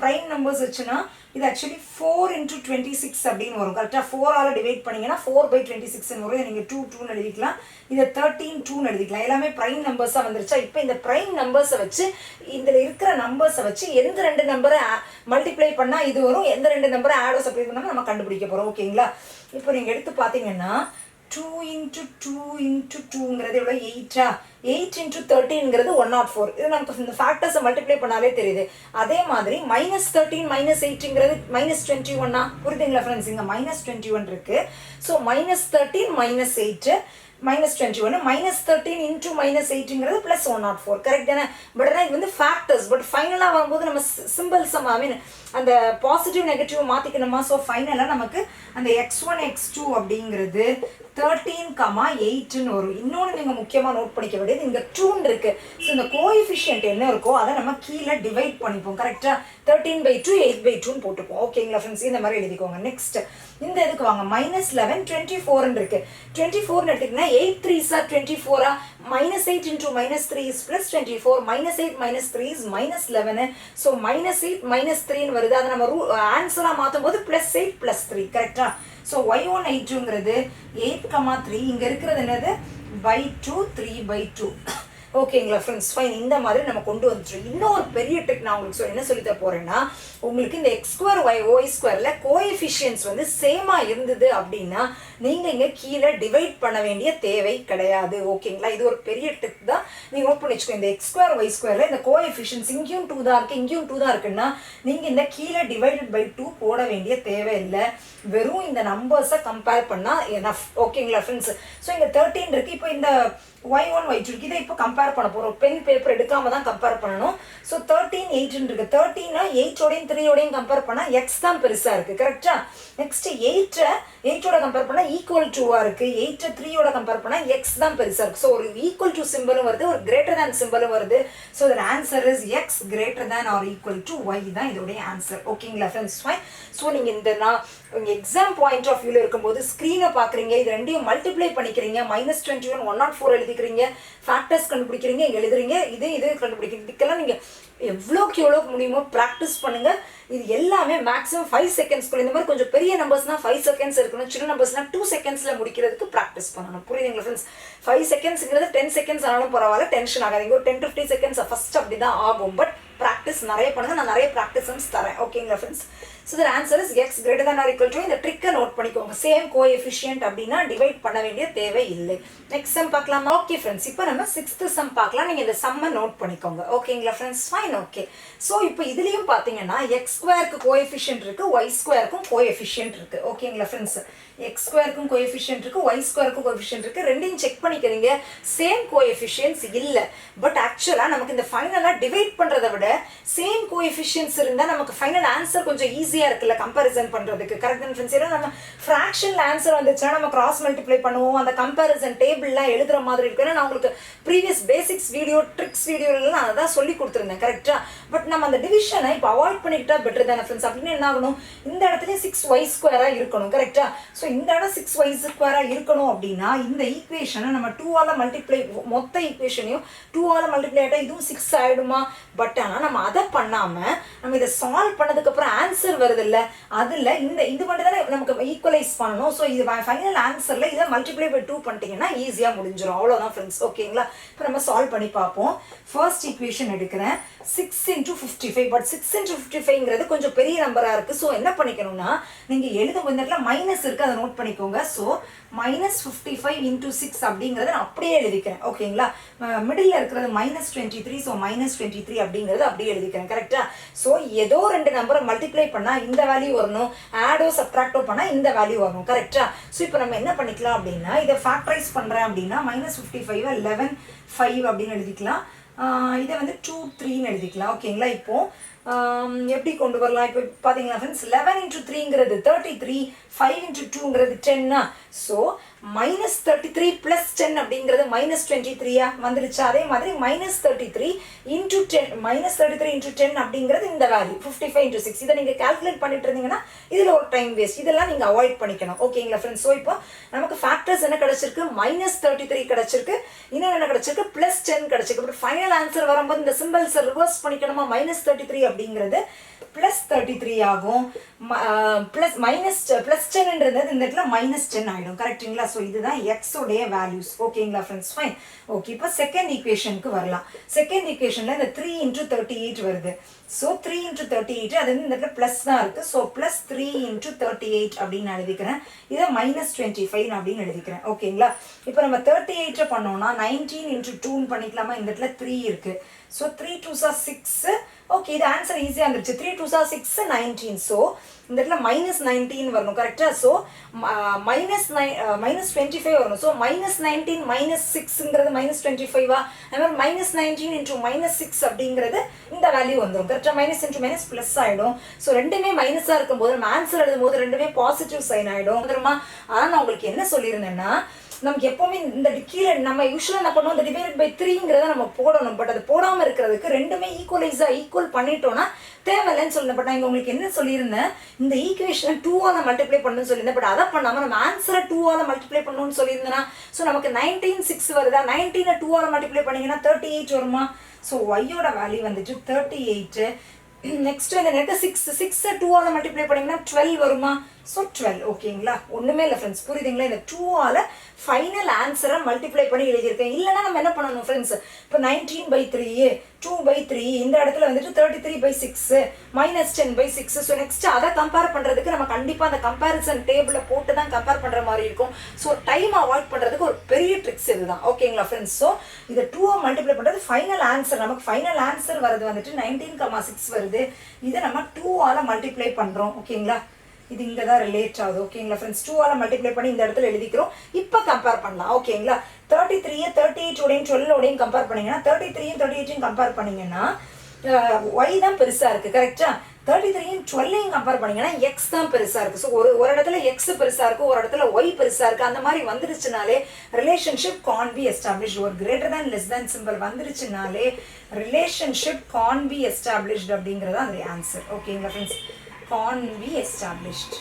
ப்ரைம் நம்பர்ஸ் வச்சுன்னா இது ஆக்சுவலி 4 × 26 அப்படின்னு வரும். கரெக்டாக 4ஆல் டிவைட் பண்ணிங்கன்னா 4/26 வரும். இதை நீங்கள் 2 2ன்னு எழுதிக்கலாம், இதை 13 2ன்னு எழுதிக்கலாம். எல்லாமே ப்ரைம் நம்பர்ஸாக வந்துருச்சா? இப்போ இந்த ப்ரைம் நம்பர்ஸை வச்சு, இதில் இருக்கிற நம்பர்ஸை வச்சு எந்த ரெண்டு நம்பரை மல்டிப்ளை பண்ணால் இது வரும், எந்த ரெண்டு நம்பரை ஆடோ சப்ளை பண்ணாமல் நம்ம கண்டுபிடிக்க போகிறோம். ஓகேங்களா, இப்போ நீங்கள் எடுத்து பார்த்தீங்கன்னா 2 × 2 × 2ங்கிறது எவ்வளோ? 8. 8 × 13ங்கிறது 104. இது நமக்கு இந்த ஃபேக்டர்ஸை மல்டிப்ளை பண்ணாலே தெரியுது. அதே மாதிரி -13 -8ங்கிறது -21. புரியுதுங்களா ஃப்ரெண்ட்ஸ்? இங்கே -21 இருக்குது. ஸோ -13 -8 -21, -13 × -8ங்கிறது +104. கரெக்ட் தானே? பட் ஆனால் இது வந்து ஃபேக்டர்ஸ். பட் ஃபைனலாக வரும்போது நம்ம சிம்பிள்ஸ் ஐ மீன் அந்த பாசிட்டிவ் நெகட்டிவ் மாற்றிக்கணுமா? ஸோ ஃபைனலாக நமக்கு அந்த x1 x2 அப்படிங்கிறது 13, 8ன்னு வரும். இன்னொன்று நீங்கள் முக்கியமாக நோட் பண்ணிக்க வேண்டியது முடியாது, இங்கே 2 இருக்குது. ஸோ இந்த கோஎஃபிஷியன்ட் என்ன இருக்கோ அதை நம்ம கீழே டிவைட் பண்ணிப்போம். கரெக்டாக 13/2 8/2 போட்டுப்போம். ஓகேங்களா ஃப்ரெண்ட்ஸ், இந்த மாதிரி எழுதிக்கோங்க. நெக்ஸ்ட் இந்த இதுக்கு வாங்க. -11 24 இருக்கு. 24 எடுத்துக்கிட்டா 8 3s are 24. -8 into -3 is +24. -8 -3 is -11. So -8 -3 வருது. அதை நம்ம ஆன்சராக மாற்றும் போது +8 +3. கரெக்டா? So y1 y2ங்கிறது 8,3. இங்கே இருக்கிறது என்னது by2 3/2. ஓகேங்களா ஃப்ரெண்ட்ஸ், ஃபைன். இந்த மாதிரி நம்ம கொண்டு வந்துட்டோம். இன்னொரு பெரிய டெக் நான் உங்களுக்கு என்ன சொல்லி தர போகிறேன்னா, உங்களுக்கு இந்த x2 y2ல கோஎஃபிஷியன்ஸ் வந்து சேமாக இருந்தது அப்படின்னா நீங்கள் இங்கே கீழே டிவைட் பண்ண வேண்டிய தேவை கிடையாது. ஓகேங்களா, இது ஒரு பெரிய டெக் தான், நீங்கள் நோட் பண்ணி வச்சுக்கோ. இந்த x2 y2ல இந்த கோஎஃபிஷியன்ஸ் இங்கேயும் 2 தான் இருக்குது, இங்கேயும் 2 தான் இருக்குன்னா நீங்கள் இந்த கீழே /2 போட வேண்டிய தேவை இல்லை. வெறும் இந்த நம்பர்ஸை கம்பேர் பண்ணால் எனஃப். ஓகேங்களா ஃப்ரெண்ட்ஸ், ஸோ இங்கே 13 இருக்குது. இப்போ இந்த y1 y2 இதை இப்போ கம்பேர் பண்ண போகிறோம். பென் பேப்பர் எடுக்காம தான் கம்பேர் பண்ணணும். ஸோ 13 8 இருக்கு. 13 8ஓடையும் 3ஓடையும் கம்பேர் பண்ணால் x தான் பெருசாக இருக்குது. கரெக்டா? நெக்ஸ்ட் 8ஓட கம்பேர் பண்ணால் ஈக்குவல் டுவாக இருக்குது. 8 3ஓட கம்பேர் பண்ணால் x தான் பெருசாக இருக்குது. ஸோ ஒரு ஈக்குவல் டு சிம்பிளும் வருது, ஒரு கிரேட்டர் தேன் சிம்பிளும் வருது. ஸோ இதோட answer is x greater than or equal to y தான் இதோடைய ஆன்சர். ஓகேங்களா ஃப்ரெண்ட்ஸ், ஃபைன். ஸோ நீங்கள் இந்த உங்கள் எக்ஸாம் பாயிண்ட் ஆஃப் வியூவில் இருக்கும்போது ஸ்க்ரீனை பார்க்குறீங்க, இது ரெண்டையும் மல்டிப்ளை பண்ணிக்கிறீங்க, -21 104 எழுதிக்கிறீங்க, ஃபேக்டர்ஸ் கண்டுபிடிக்கிறீங்க, எழுதுறீங்க, இது கண்டுபிடிக்கிறீங்க. இதுக்கெல்லாம் நீங்கள் எவ்வளோக்கு முடியுமோ ப்ராக்டிஸ் பண்ணுங்கள். இது எல்லாமே மேக்ஸிமம் 5 செகண்ட்ஸ்க்குள்ள. இந்த மாதிரி கொஞ்சம் பெரிய நம்பர்ஸ்னால் 5 செகண்ட்ஸ் இருக்கணும், சின்ன நம்பர்ஸ்னால் 2 செகண்ட்ஸில் முடிக்கிறதுக்கு ப்ராக்டிஸ் பண்ணணும். புரியுதுங்களா ஃப்ரெண்ட்ஸ்? 5 செகண்ட்ஸுங்கிறது 10 செகண்ட்ஸ் ஆனாலும் பரவாயில்ல, டென்ஷன் ஆகாதீங்க. ஒரு 10-15 செகண்ட்ஸ் ஃபஸ்ட் அப்படி தான் ஆகும். பட் ப்ராக்டிஸ் நிறைய பண்ணுங்கள், நான் நிறைய ப்ராக்டிசன்ஸ் தரேன். ஓகேங்களா friends? So the answer is x greater than or equal to. இந்த ட்ரிக்கை நோட் பண்ணிக்கோங்க. சேம் கோஎஃபிஷியன்ட் அப்படின்னா டிவைட் பண்ண வேண்டிய தேவை இல்லை. நெக்ஸ்ட் சம் பார்க்கலாம். ஓகே ஃப்ரெண்ட்ஸ், இப்போ நம்ம 6th சம் பார்க்கலாம். நீங்கள் இந்த சம்மை நோட் பண்ணிக்கோங்க. ஓகேங்களா ஃப்ரெண்ட்ஸ், ஃபைன். ஓகே, ஸோ இப்போ இதுலேயும் பார்த்தீங்கன்னா x2க்கு கோஎஃபிஷியன்ட் இருக்குது, y2க்கும் கோஎஃபிஷியன்ட் இருக்குது. ஓகேங்களா ஃப்ரெண்ட்ஸ், x2க்கும் கோஎஃபிஷியன்ட் இருக்குது, y2க்கும் கோஎஃபிஷியன்ட் இருக்குது. ரெண்டையும் செக் பண்ணிக்கிறீங்க. சேம் கோஎஃபிஷியன்ஸ் இல்லை. பட் ஆக்சுவலாக நமக்கு இந்த ஃபைனலாக டிவைட் பண்ணுறதை விட சேம் கோஎஃபிஷியன்ஸ் இருந்தால் நமக்கு ஃபைனல் ஆன்சர் கொஞ்சம் ஈஸியாக இருக்குல்ல கம்பேரிசன் பண்ணுறதுக்கு. Correct friends? ஏன்னா நம்ம ஃப்ராக்ஷனில் ஆன்சர் வந்துச்சுன்னா நம்ம கிராஸ் மல்டிப்ளை பண்ணுவோம், அந்த கம்பேரிசன் டேபிள்லாம் எழுதுகிற மாதிரி இருக்கு. ஏன்னா நான் உங்களுக்கு ப்ரீவியஸ் பேசிக்ஸ் வீடியோ ட்ரிக்ஸ் வீடியோலாம் நான் அதை சொல்லி கொடுத்துருந்தேன். கரெக்டாக? பட் நம்ம அந்த டிவிஷனை இப்போ அவாய்ட் பண்ணிக்கிட்டா பெட்டர் தானே ஃப்ரெண்ட்ஸ்? அப்படின்னு என்ன ஆகணும், இந்த இடத்துல 6y2 இருக்கணும். கரெக்டாக? ஸோ இந்த இடம் 6y2 இருக்கணும் அப்படின்னா இந்த ஈக்குவேஷனை நம்ம 2ஆல் மல்டிப்ளை, மொத்த ஈக்குவேஷனையும் 2ஆல் மல்டிப்ளை ஆகிட்டா இதுவும் 6 ஆகிடுமா? பட் ஆனால் நம்ம அதை பண்ணாமல் நம்ம இதை சால்வ் பண்ணதுக்கப்புறம் ஆன்சர் வருது இல்லை, அதில் இது மட்டும் தானே நமக்கு ஈக்குவலைஸ் பண்ணணும். ஸோ இது ஃபைனல் ஆன்சரில் இதை மல்டிப்ளை பை 2 பண்ணிட்டீங்கன்னா ஈஸியாக முடிஞ்சிடும். அவ்வளோதான் ஃப்ரெண்ட்ஸ். ஓகேங்களா? இப்போ நம்ம சால்வ் பண்ணி பார்ப்போம். ஃபர்ஸ்ட் ஈக்குவேஷன் எடுக்கிறேன், 6 × 55. பட் 6 × 55ங்கிறது கொஞ்சம் பெரிய நம்பராக இருக்குது. ஸோ என்ன பண்ணிக்கணும்னா நீங்கள் எழுதும் இந்த இடத்துல மைனஸ் இருக்குது, அதை நோட் பண்ணிக்கோங்க. ஸோ -55 × 6 அப்படிங்கிறத நான் அப்படியே எழுதிக்கிறேன். ஓகேங்களா? மிடில் இருக்கிறது -23. ஸோ -23 அப்படிங்கிறது அப்படியே எழுதிக்கிறேன். கரெக்டாக? ஸோ ஏதோ 2 நம்பரை மல்டிப்ளை பண்ணால் இந்த வேல்யூ வரணும், ஆடோ சப்ட்ராக்டோ பண்ணால் இந்த வேல்யூ வரணும். கரெக்டாக? ஸோ இப்போ நம்ம என்ன பண்ணிக்கலாம் அப்படின்னா இதை ஃபேக்டரைஸ் பண்ணுறேன் அப்படின்னா -55 11 5 அப்படின்னு எழுதிக்கலாம். இதை வந்து 2 3ன்னு எழுதிக்கலாம். ஓகேங்களா? இப்போது எப்படி கொண்டு வரலாம்? இப்போ பார்த்தீங்களா ஃப்ரெண்ட்ஸ், 11 × 3ங்கிறது 33, 5 × 2ங்கிறது 10. ஸோ -33 + 10 அப்படிங்கிறது -23 வந்துருச்சு. அதே மாதிரி -33 × 10 -33 × 10 அப்படிங்கிறது இந்த வேல்யூ 55 × 6. இதை நீங்கள் கால்குலேட் பண்ணிட்டு இருந்தீங்கன்னா இதில் ஒரு டைம் வேஸ்ட். இதெல்லாம் நீங்கள் அவாய்ட் பண்ணிக்கணும். ஓகேங்களா ஃப்ரெண்ட்ஸ்? ஸோ இப்போ நமக்கு ஃபேக்டர்ஸ் என்ன கிடச்சிருக்கு, -33 கிடச்சிருக்கு, இன்னும் என்ன கிடச்சிருக்கு, +10 கிடச்சிருக்கு. பட் ஃபைனல் ஆன்சர் வரும்போது இந்த சிம்பிள்ஸை ரிவர்ஸ் பண்ணிக்கணுமா, -33 அப்படிங்கிறது +33 ஆகும், +10ன்றது இந்த இடத்துல -10 ஆகிடும். கரெக்டுங்களா? ஸோ இதுதான் எக்ஸ் உடைய வேல்யூஸ். ஓகேங்களா ஃப்ரெண்ட்ஸ்? ஃபைன். ஓகே, இப்போ செகண்ட் ஈக்குவேஷனுக்கு வரலாம். செகண்ட் ஈக்குவேஷனில் இந்த 3 × 38 வருது. ஸோ 3 × 38 அது வந்து இந்த இடத்துல ப்ளஸ் தான் இருக்குது. ஸோ +3 × 38 அப்படின்னு நான் எழுதிக்கிறேன். இதை -25 அப்படின்னு எழுதிக்கிறேன். ஓகேங்களா? இப்போ நம்ம 38 பண்ணோம்னா 19 × 2ன்னு பண்ணிக்கலாமா? இந்த இடத்துல 3 இருக்குது. So 3 2s are 6. ஓகே, இது ஆன்சர் ஈஸியாக இருந்துச்சு. 3 2s are 6 19. ஸோ இந்த இடத்துல -19 வரணும். கரெக்டாக? ஸோ -25 வரணும். ஸோ -19 -6ங்கிறது -25. அது மாதிரி -19 × -6 அப்படிங்கிறது இந்த வேல்யூ வந்துடும். கரெக்டாக? மைனஸ் இன்ட்டு மைனஸ் ப்ளஸ் ஆகிடும். ஸோ ரெண்டுமே மைனஸாக இருக்கும்போது நம்ம ஆன்சர் எழுதும் போது ரெண்டுமே பாசிட்டிவ் சைன் ஆகிடும். தெரியுமா? ஆனால் நான் உங்களுக்கு என்ன சொல்லியிருந்தேன்னா நமக்கு எப்போவுமே இந்த கீழே நம்ம யூஸ்வலாக என்ன பண்ணுவோம், இந்த டிவைடட் பை 3ங்கிறத நம்ம போடணும். பட் அது போடாமல் இருக்கிறதுக்கு ரெண்டுமே ஈக்குவல் பண்ணிட்டோம்னா தேவையில்லைன்னு சொல்லியிருந்தேன். பட் நான் இங்கே உங்களுக்கு என்ன சொல்லியிருந்தேன், இந்த ஈக்குவேஷனை 2ஆல் மல்டிப்ளை பண்ணணும்னு சொல்லியிருந்தேன். பட் அதை பண்ணாமல் நம்ம ஆன்சரை 2ஆல் மல்டிப்ளை பண்ணணும்னு சொல்லியிருந்தேன்னா, ஸோ நமக்கு 19 வருதா, 19 2ஆல் மல்டிப்ளை பண்ணிங்கன்னா 38 வருமா. ஸோ ஒய்யோட வேல்யூ வந்துட்டு 38. நெக்ஸ்ட் வந்து எனக்கு 6 2ஆல் மல்டிப்ளை பண்ணிங்கன்னா 12 வருமா. ஸோ 12. ஓகேங்களா, ஒன்றுமே இல்லை ஃப்ரெண்ட்ஸ், புரியுதுங்களா. இந்த 2ஆல் ஃபைனல் ஆன்சரை மல்டிப்ளை பண்ணி எழுதியிருக்கேன். இல்லைனா நம்ம என்ன பண்ணணும் ஃப்ரெண்ட்ஸ், இப்போ 19/3 2/3 இந்த இடத்துல வந்துட்டு 33/6 -10/6. ஸோ நெக்ஸ்ட் அதை கம்பேர் பண்ணுறதுக்கு நம்ம கண்டிப்பாக அந்த கம்பேரிசன் டேபிளில் போட்டு தான் கம்பேர் பண்ணுற மாதிரி இருக்கும். ஸோ டைம் அவாய்ட் பண்ணுறதுக்கு ஒரு பெரிய ட்ரிக்ஸ் இதுதான். ஓகேங்களா ஃப்ரெண்ட்ஸ். ஸோ இதை 2ஆ மல்டிப்ளை பண்ணுறது ஃபைனல் ஆன்சர். நமக்கு ஃபைனல் ஆன்சர் வருது வந்துட்டு 19,6 வருது. இதை நம்ம 2ஆல் மல்டிப்ளை பண்ணுறோம். ஓகேங்களா, இது இங்கே தான் ரிலேட் ஆகுது. ஓகேங்களா ஃப்ரெண்ட்ஸ், 2ஆல் மல்டிப்ளை பண்ணி இந்த இடத்துல எழுதிக்கிறோம். இப்போ கம்பேர் பண்ணலாம். ஓகேங்களா, 33 38 12 கம்பேர் பண்ணிங்கன்னா 33 38 கம்பேர் பண்ணிங்கன்னா ஒய் தான் பெருசாக இருக்குது. கரெக்டாக 33 12 கம்பேர் பண்ணிங்கன்னா எக்ஸ் தான் பெருசாக இருக்குது. ஸோ ஒரு இடத்துல எக்ஸ் பெருசாக இருக்குது, ஒரு இடத்துல ஒய் பெருசாக இருக்குது. அந்த மாதிரி வந்துருச்சுனாலே ரிலேஷன்ஷிப் கான் பி எஸ்டாப்ளிஷ்ட். ஒரு greater than less than simple வந்துருச்சுனாலே ரிலேஷன்ஷிப் கான் பி எஸ்டாப்ளிஷ்ட் அப்படிங்கிறது அந்த ஆன்சர். ஓகேங்களா ஃப்ரெண்ட்ஸ், கான் பி எஸ்டாப்ளிஷ்ட்.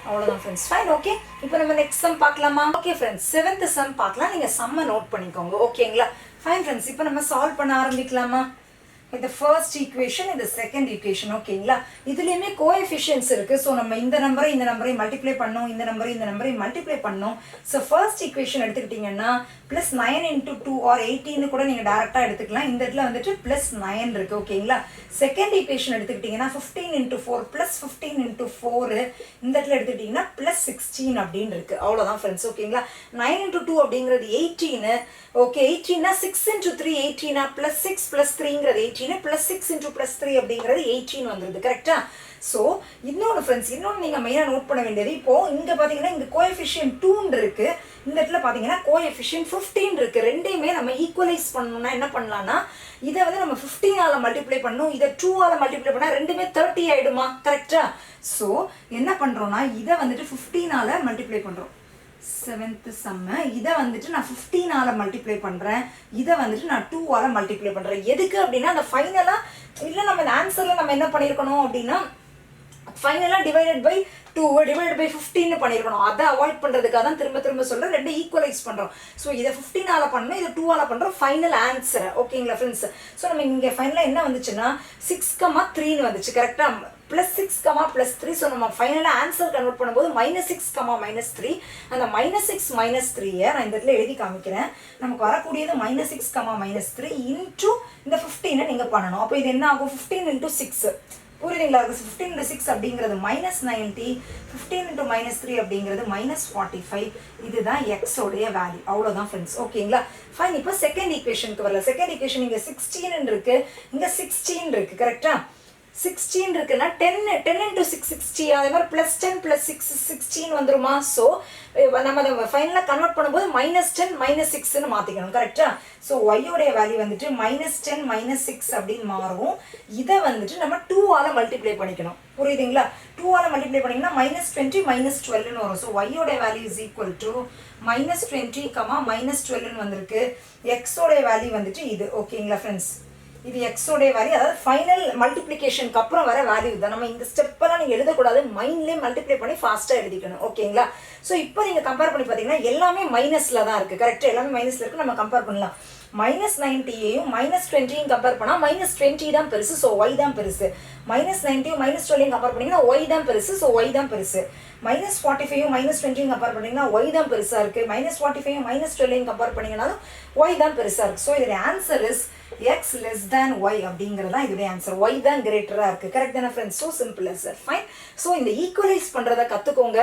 அவ்வளோதான் ஃப்ரெண்ட்ஸ், ஃபைன். ஓகே, இப்போ நம்ம நெக்ஸ்ட் சம் பார்க்கலாமா. ஓகே ஃப்ரெண்ட்ஸ், 7th சம் பார்க்கலாம். நீங்கள் சம்மை நோட் பண்ணிக்கோங்க. ஓகேங்களா, ஃபைன் ஃப்ரெண்ட்ஸ், இப்போ நம்ம சால்வ் பண்ண ஆரம்பிக்கலாமா. இந்த ஃபர்ஸ்ட் ஈக்குவேஷன், இந்த செகண்ட் ஈக்குவேஷன். ஓகேங்களா, இதுலேயுமே கோஎஃபிஷியன்ஸ் இருக்குது. ஸோ நம்ம இந்த நம்பரை மல்டிப்ளை பண்ணோம், இந்த நம்பரை மல்டிப்ளை பண்ணோம். ஸோ ஃபர்ஸ்ட் ஈக்குவேஷன் எடுத்துக்கிட்டிங்கன்னா +9 × 2 or 18 கூட நீங்கள் டேரெக்டாக எடுத்துக்கலாம். இந்த இடத்துல வந்துட்டு +9 இருக்குது. ஓகேங்களா, செகண்ட் ஈக்குவேஷன் எடுத்துக்கிட்டிங்கன்னா 15 × 4 +15 × 4 இந்த இடத்துல எடுத்துக்கிட்டிங்கன்னா +16 அப்படின்னு இருக்குது. அவ்வளோதான் ஃப்ரெண்ட்ஸ். ஓகேங்களா, 9 × 2 அப்படிங்கிறது 18. ஓகே, 18னா 6 × 3 18னா +6 +3ங்கிறது 18 +6 × +3 அப்படிங்கிறது 18 வந்துடுது. கரெக்டா. ஸோ இன்னொன்று ஃப்ரெண்ட்ஸ், இன்னொன்று நீங்கள் மெயினாக நோட் பண்ண வேண்டியது, இப்போது இங்கே பார்த்தீங்கன்னா இங்கே கோஎஃபிஷியன்ட் 2 இருக்குது, இந்த இடத்துல பார்த்தீங்கன்னா கோஎஃபிஷியன்ட் 15 இருக்குது. ரெண்டையுமே நம்ம ஈக்குவலைஸ் பண்ணணும்னா என்ன பண்ணலாம்னா, இதை வந்து நம்ம 15ஆல் மல்டிப்ளை பண்ணணும், இதை 2ஆல் மல்டிப்ளை பண்ணால் ரெண்டுமே 30 ஆகிடுமா. கரெக்டா. ஸோ என்ன பண்ணுறோன்னா, இதை வந்துட்டு 15ஆல் மல்டிப்ளை பண்ணுறோம். 7th சம்மு இதை வந்துட்டு நான் 15ஆல் மல்டிப்ளை பண்ணுறேன், இதை வந்துட்டு நான் 2ஆல் மல்டிப்ளை பண்ணுறேன். எதுக்கு அப்படின்னா, அந்த ஃபைனலாக இல்லை நம்ம இந்த ஆன்சரில் நம்ம என்ன பண்ணியிருக்கணும் அப்படின்னா, ஃபைனலாக டிவைடட் பை 2 டிவைடட் பை 15 பண்ணியிருக்கணும். அதை அவாய்ட் பண்ணுறதுக்காக தான் திரும்ப சொல்கிறேன், ரெண்டு ஈக்குவலைஸ் பண்ணுறோம். ஸோ இதை 15ஆல் பண்ணணும், இதை 2ஆல் பண்ணுறோம். ஃபைனல் ஆன்சரை. ஓகேங்களா ஃப்ரெண்ட்ஸ். ஸோ நம்ம இங்கே ஃபைனலாக என்ன வந்துச்சுன்னா 6,3ன்னு வந்துச்சு. கரெக்டாக, +6, +3. ஸோ நம்ம ஃபைனலாக ஆன்சர் கன்வெர்ட் பண்ணும்போது -6, -3. அந்த -6 -3 நான் இந்த இடத்துல எழுதி காமிக்கிறேன். நமக்கு வரக்கூடியது -6, -3 இன்ட்டு இந்த 15 நீங்கள் பண்ணணும். அப்போ இது என்ன ஆகும், 15 × 6 புரியுதுங்களா. 15 × 6 அப்படிங்கிறது -90, 15 × -3 அப்படிங்கிறது -45. இதுதான் எக்ஸோடைய வேல்யூ. அவ்வளோதான் ஃப்ரெண்ட்ஸ். ஓகேங்களா, ஃபைன். இப்போ செகண்ட் ஈக்குவேஷனுக்கு வரல. செகண்ட் ஈக்குவேஷன் இங்கே 16 இருக்கு, இங்கே 16 இருக்கு. கரெக்டா, 16 இருக்குன்னா 10 × 6 60. அதே மாதிரி +10 +6 16 வந்துருமா. ஸோ நம்ம அதை ஃபைனலாக கன்வெர்ட் பண்ணும்போது -10 -6ன்னு மாற்றிக்கணும். கரெக்டா. ஸோ ஒய்யோடைய வேல்யூ வந்துட்டு -10 -6 அப்படின்னு மாறும். இதை வந்துட்டு நம்ம 2ஆல் மல்டிப்ளை பண்ணிக்கணும். புரியுதுங்களா. 2ஆல் மல்டிப்ளை பண்ணிங்கன்னா -20 -12ன்னு வரும். ஸோ ஒய்யோடைய வேல்யூ இஸ் ஈக்குவல் டு -20, -12ன்னு வந்திருக்கு. எக்ஸோடைய வேல்யூ வந்துட்டு இது. ஓகேங்களா ஃப்ரெண்ட்ஸ், இது எக்ஸோடைய வேல்யூ, அதாவது ஃபைனல் மல்டிப்ளிகேஷனுக்கு அப்புறம் வர வேல்யூ தான். நம்ம இந்த ஸ்டெப்பெல்லாம் நீங்கள் எழுதக்கூடாது, மைண்ட்லேயே மல்டிப்ளை பண்ணி ஃபாஸ்ட்டாக எழுதிக்கணும். ஓகேங்களா. ஸோ இப்போ நீங்கள் கம்பேர் பண்ணி பார்த்தீங்கன்னா எல்லாமே மைனஸில் தான் இருக்குது. கரெக்டாக, எல்லாமே மைனஸில் இருக்குது. நம்ம கம்பேர் பண்ணலாம். -90யையும் -20யும் கம்பேர் பண்ணால் -20 தான் பெருசு. ஸோ ஒய் தான் பெருசு. -90யும் -12யும் கம்பேர் பண்ணிங்கன்னா ஒய் தான் பெருசு. ஸோ ஒய் தான் பெருசு. -45யும் -20யும் கம்பேர் பண்ணிங்கன்னா ஒய் தான் பெருசாக இருக்குது. -45யும் -12யும் கம்பேர் பண்ணிங்கனாலும் ஒய் தான் பெருசாக இருக்குது. ஸோ இதோட answer is x less than y அப்படிங்கிறது தான் இதோடைய ஆன்சர். y தான் கிரேட்டராக இருக்குது. கரெக்ட் தானே friends. So simple as that. Fine. So இந்த ஈக்குவலைஸ் பண்ணுறதை கற்றுக்கோங்க.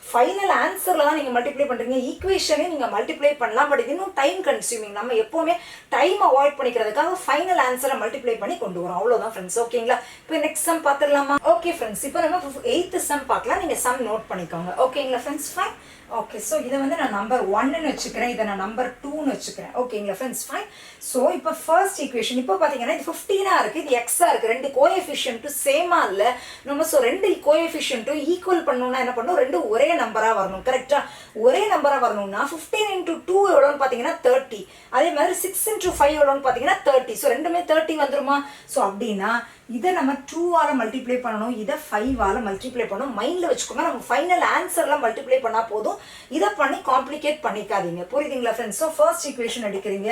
ஃபைனல் ஆன்சரில் தான் நீங்கள் மல்டிப்ளை பண்ணுறீங்க. ஈக்குவேஷனே நீங்கள் மல்டிப்ளை பண்ணலாம், பட் இது இன்னும் டைம் கன்சியூமிங். நம்ம எப்போவுமே டைம் அவாய்ட் பண்ணிக்கிறதுக்காக ஃபைனல் ஆன்சரை மல்டிப்ளை பண்ணி கொண்டு வரோம். அவ்வளோதான் ஃப்ரெண்ட்ஸ். ஓகேங்களா. இப்போ நெக்ஸ்ட் சம் பார்த்துடலாமா. ஓகே ஃப்ரெண்ட்ஸ், இப்போ நம்ம 8th சம் பார்க்கலாம். நீங்கள் சம் நோட் பண்ணிக்கோங்க. ஓகேங்களா ஃப்ரெண்ட்ஸ். ஃபைன். ஓகே, ஸோ இதை வந்து நான் நம்பர் 1ன்னு வச்சுக்கிறேன், இதை நான் நம்பர் 2ன்னு வச்சுக்கிறேன். ஓகேங்களா ஃப்ரெண்ட்ஸ், ஃபைன். ஸோ இப்போ ஃபர்ஸ்ட் ஈக்குவேஷன் இப்போ பார்த்தீங்கன்னா இது 15ஆக இருக்குது, இது எக்ஸாக இருக்குது, ரெண்டு கோஎஃபிஷியன்ட்டும் சேமாக இல்லை நம்ம. ஸோ ரெண்டு கோஎஃபிஷியன்ட்டும் ஈக்குவல் பண்ணணும்னா என்ன பண்ணணும், ரெண்டு ஒரே நம்பராக வரணும். கரெக்டாக ஒரே நம்பராக வரணும்னா 15 × 2 எவ்வளோன்னு பார்த்தீங்கன்னா 30. அதே மாதிரி 6 × 5 எவ்வளோன்னு பார்த்தீங்கன்னா 30. ஸோ ரெண்டுமே 30 வந்துருமா? ஸோ அப்படின்னா இதை நம்ம 2ஆல் மல்டிப்ளை பண்ணணும், இதை 5ஆல் மல்டிப்ளை பண்ணணும். மைண்டில் வச்சுக்கோங்க, நம்ம ஃபைனல் ஆன்சர்லாம் மல்டிப்ளை பண்ணால் போதும், இதை பண்ணி காம்ப்ளிகேட் பண்ணிக்காதீங்க. புரியுதுங்களா ஃப்ரெண்ட்ஸ்? ஸோ ஃபர்ஸ்ட் ஈக்குவேஷன் எடுக்கிறீங்க,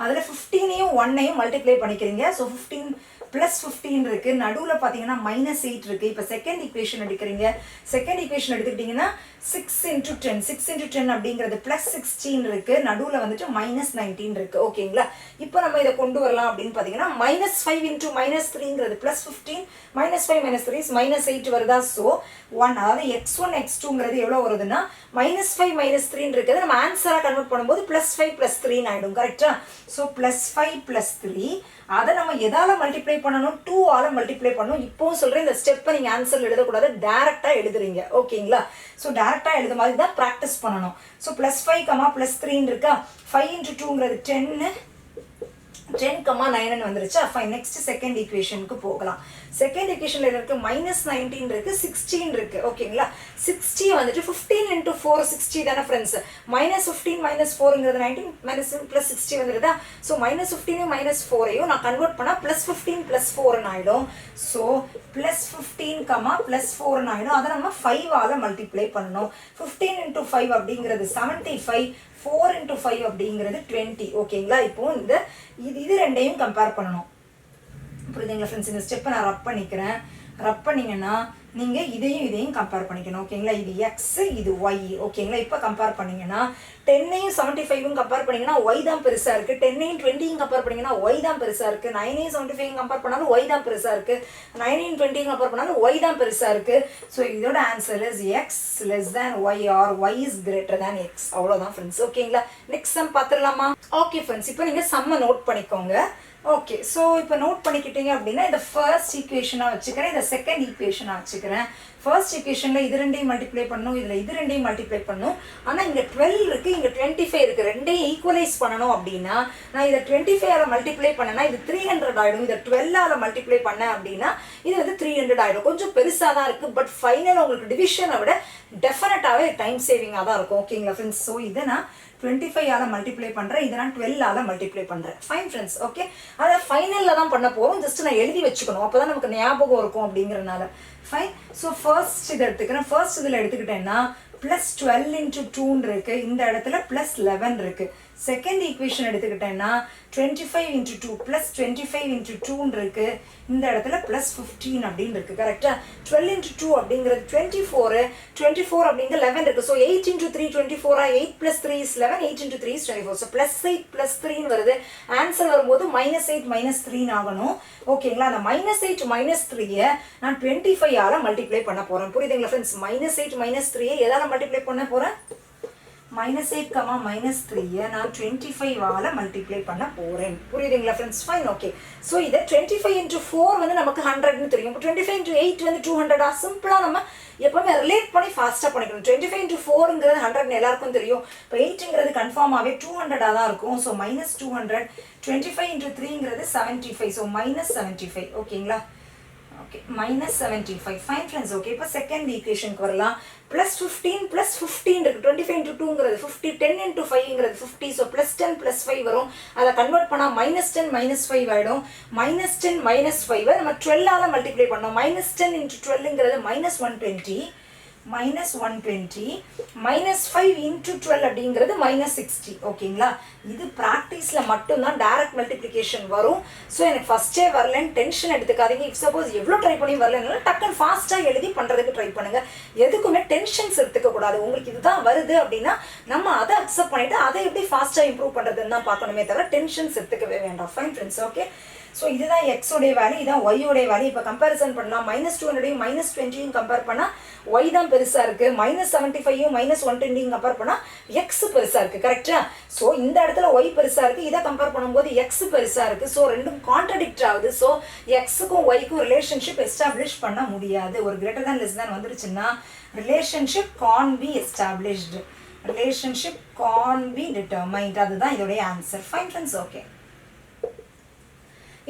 அதில் 15ஐயும் 1ஐயும் மல்டிப்ளை பண்ணிக்கிறீங்க. ஸோ 15 + 15 இருக்குது, நடுவில் பார்த்தீங்கன்னா -8 இருக்குது. இப்போ செகண்ட் ஈக்குவேஷன் எடுக்கிறீங்க, செகண்ட் ஈக்குவேஷன் எடுத்துக்கிட்டிங்கன்னா 6 × 10 6 × 10 அப்படிங்கிறது +16 இருக்குது, நடுவில் வந்துட்டு -19 இருக்குது. ஓகேங்களா? இப்போ நம்ம இதை கொண்டு வரலாம் அப்படின்னு பார்த்தீங்கன்னா -5 × -3ங்கிறது +15, -5 - 3 is -8 வருதா? ஸோ 1, அதாவது x1 x2ங்கிறது எவ்வளோ வருதுன்னா -5 - 3 இருக்குது. நம்ம ஆன்சராக கன்வெர்ட் பண்ணும்போது +5 + 3 ஆகிடும். கரெக்டா? ஸோ +5 + 3 அதை நம்ம எதால மல்டிப்ளை பண்ணணும், 2ஆல் மல்டிப்ளை பண்ணணும். இப்போவும் சொல்கிறேன், இந்த ஸ்டெப்பை நீங்கள் ஆன்சர் எழுதக்கூடாது, டேரெக்டாக எழுதுறீங்க. ஓகேங்களா? ஸோ டேரெக்டாக எழுத மாதிரி தான் ப்ராக்டிஸ் பண்ணணும். ஸோ +5, +3 இருக்கா, 5 × 2ங்கிறது 10, 10, 9 வந்துருச்சா? ஃபைன். நெக்ஸ்ட் செகண்ட் ஈக்குவேஷனுக்கு போகலாம். செகண்ட் ஈக்குவேஷனில் இருக்குது -19 இருக்குது, 16 இருக்குது. ஓகேங்களா? 60 வந்துட்டு 15 × 4 60 தானே ஃப்ரெண்ட்ஸ்? -15 - 4ங்கிறது 19 + 60 வந்துருதா? ஸோ -15 -4ஐயும் நான் கன்வெர்ட் பண்ணால் +15 + 4ன்னு ஆகிடும். ஸோ +15, +4ன்னு ஆகிடும். அதை நம்ம 5ஆல் மல்டிப்ளை பண்ணணும். 15 × 5 அப்படிங்கிறது 75, 4 × 5 அப்படிங்கிறது 20. ஓகேங்களா? இப்போ இது ரெண்டையும் கம்பேர் பண்ணணும். புரியுதுங்களா ஃப்ரெண்ட்ஸ்? இந்த ஸ்டெப்பை நான் ரப் பண்ணிக்கிறேன். ரப் பண்ணிங்கன்னா நீங்கள் இதையும் கம்பேர் பண்ணிக்கணும். ஓகேங்களா? இது எக்ஸ், இது ஒய். ஓகேங்களா? இப்போ கம்பேர் பண்ணிங்கன்னா 10ஐயும் 75யும் கம்பேர் பண்ணிங்கன்னா ஒய் தான் பெருசாக இருக்குது. 10ஐயும் 20யும் கம்பேர் பண்ணிங்கன்னா ஒய் தான் பெருசாக இருக்குது. 9ஐயும் 75யும் கம்பேர் பண்ணாலும் ஒய் தான் பெருசாக இருக்குது. 9ஐயும் 20யும் கம்பேர் பண்ணாலும் ஒய் தான் பெருசாக இருக்குது. ஸோ இதோட answer is x < y or y is > x. அவ்வளோதான் ஃப்ரெண்ட்ஸ். ஓகேங்களா? நெக்ஸ்ட் சம் பார்த்துடலாமா? ஓகே ஃப்ரெண்ட்ஸ், இப்போ நீங்கள் சம்மை நோட் பண்ணிக்கோங்க. ஓகே, ஸோ இப்போ நோட் பண்ணிக்கிட்டீங்க அப்படின்னா இதை ஃபர்ஸ்ட் ஈக்குவேஷனாக வச்சுக்கிறேன், இதை செகண்ட் ஈக்குவேஷனாக வச்சுக்கிறேன். ஃபர்ஸ்ட் ஈக்குவேஷனில் இது ரெண்டையும் மல்டிப்ளை பண்ணணும், இதில் இது ரெண்டையும் மல்டிப்ளை பண்ணணும். ஆனால் இங்கே 12 இருக்குது, இங்கே 25 இருக்குது. ரெண்டையும் ஈக்குவலைஸ் பண்ணணும் அப்படின்னா நான் இதை 25ஆல் மல்டிப்ளை பண்ணேன்னா இது 300 ஆகிடும். இதை 12ஆல் மல்டிப்ளை பண்ணேன் அப்படின்னா இது வந்து 300 ஆகிடும். கொஞ்சம் பெருசாக தான் இருக்குது, பட் ஃபைனல் உங்களுக்கு டிவிஷனை விட டெஃபினட்டாகவே டைம் சேவிங்காக தான் இருக்கும். ஓகேங்களா ஃப்ரெண்ட்ஸ்? ஸோ இதை நான் 25ஆல் மல்டிப்ளை பண்ணுறேன், இதை நான் 12ஆல் மல்டிப்ளை பண்ணுறேன். Fine friends. ஓகே, அதை ஃபைனலில் தான் பண்ண போகிறோம், ஜஸ்ட் நான் எழுதி வச்சுக்கணும், அப்போ தான் நமக்கு ஞாபகம் இருக்கும் அப்படிங்கிறனால. ஃபைன். ஸோ ஃபர்ஸ்ட் இதை எடுத்துக்கிறேன். ஃபர்ஸ்ட் இதில் எடுத்துக்கிட்டேன்னா +12 × 2 இருக்குது, இந்த இடத்துல +11 இருக்குது. செகண்ட் ஈக்குவேஷன் எடுத்துக்கிட்டேன்னா 25 × 2 +25 × 2 இருக்குது, இந்த இடத்துல +15 அப்படின்னு இருக்குது. கரெக்டாக? 12 × 2 அப்படிங்கிறது 24, 24 அப்படிங்கிற 11 இருக்குது. So 8 × 3 24, 8 + 3 is 11, 8 × 3 is 24. ஸோ +8 + 3 வருது. ஆன்சர் வரும்போது -8 - 3 ஆகணும். ஓகேங்களா? அந்த -8 - 3 நான் 25ஆல் மல்டிப்ளை பண்ண போகிறேன். புரியுதுங்களா ஃப்ரெண்ட்ஸ்? -8 - 3 எதால் மல்டிப்ளை பண்ண போகிறேன்? -8, -3 நான் 25ஆல் மல்டிப்ளை பண்ண போகிறேன். புரியுதுங்களா ஃப்ரெண்ட்ஸ்? ஃபைன். ஓகே, ஸோ இதை 25 × 4 வந்து நமக்கு 100ன்னு தெரியும். இப்போ 25 × 8 வந்து 200. சிம்பிளாக நம்ம எப்போவுமே ரிலேட் பண்ணி ஃபாஸ்ட்டாக பண்ணிக்கணும். 25 × 4ங்கிறது 100ன்னு எல்லாருக்கும் தெரியும். இப்போ 8ங்கிறது கன்ஃபார்மாகவே 200ஆக தான் இருக்கும். ஸோ -200. 25 × 3ங்கிறது 75. ஸோ -75. ஓகேங்களா? ஓகே, -75. Fine friends. ஓகே, இப்போ செகண்ட் ஈக்குவேஷனுக்கு வரலாம். +15 + 15 இருக்குது. 25 × 2ங்கிறது 50, 10 × 5ங்கிறது 50. ஸோ +10 + 5 வரும். அதை கன்வெர்ட் பண்ணால் -10 - 5 ஆகிடும். -10 - 5 நம்ம 12ஆல் மல்டிப்ளை பண்ணோம். -10 × 12ங்கிறது -120, -120 -5 × 12 அப்படிங்கிறது -60. ஓகேங்களா? இது ப்ராக்டிஸில் மட்டும்தான் டைரக்ட் மல்டிப்ளிகேஷன் வரும். ஸோ எனக்கு ஃபஸ்ட்டே வரலன்னு டென்ஷன் எடுத்துக்காதீங்க. இஃப் சப்போஸ் எவ்வளோ ட்ரை பண்ணி வரலனால டக்குன்னு ஃபாஸ்ட்டாக எழுதி பண்ணுறதுக்கு ட்ரை பண்ணுங்கள். எதுக்குமே டென்ஷன்ஸ் எடுத்துக்கக்கூடாது. உங்களுக்கு இதுதான் வருது அப்படின்னா நம்ம அதை அக்செப்ட் பண்ணிவிட்டு அதை எப்படி ஃபாஸ்ட்டாக இம்ப்ரூவ் பண்ணுறதுன்னு தான் பார்க்கணுமே தவிர டென்ஷன்ஸ் எடுத்துக்கவே வேண்டாம். Fine friends. ஓகே, ஸோ இதுதான் எக்ஸோடைய வேல்யூ, இதான் ஒய்யோடைய வேல்யூ. இப்போ கம்பேரிசன் பண்ணலாம். -200யும் -20யும் கம்பேர் பண்ணால் ஒய் தான் பெருசாக இருக்குது. -75யும் -120யும் கம்பேர் பண்ணால் எக்ஸ் பெருசாக இருக்குது. கரெக்டாக? ஸோ இந்த இடத்துல ஒய் பெருசாக இருக்குது, இதை கம்பேர் பண்ணும்போது எக்ஸ் பெருசாக இருக்குது. ஸோ ரெண்டும் கான்ட்ரடிக்ட் ஆகுது. ஸோ எக்ஸுக்கும் ஒய்க்கும் ரிலேஷன்ஷிப் எஸ்டாப்ளிஷ் பண்ண முடியாது. ஒரு > வந்துருச்சுன்னா relationship can be established. Relationship can be determined. அதுதான் இதோடைய ஆன்சர். Fine friends. ஓகே,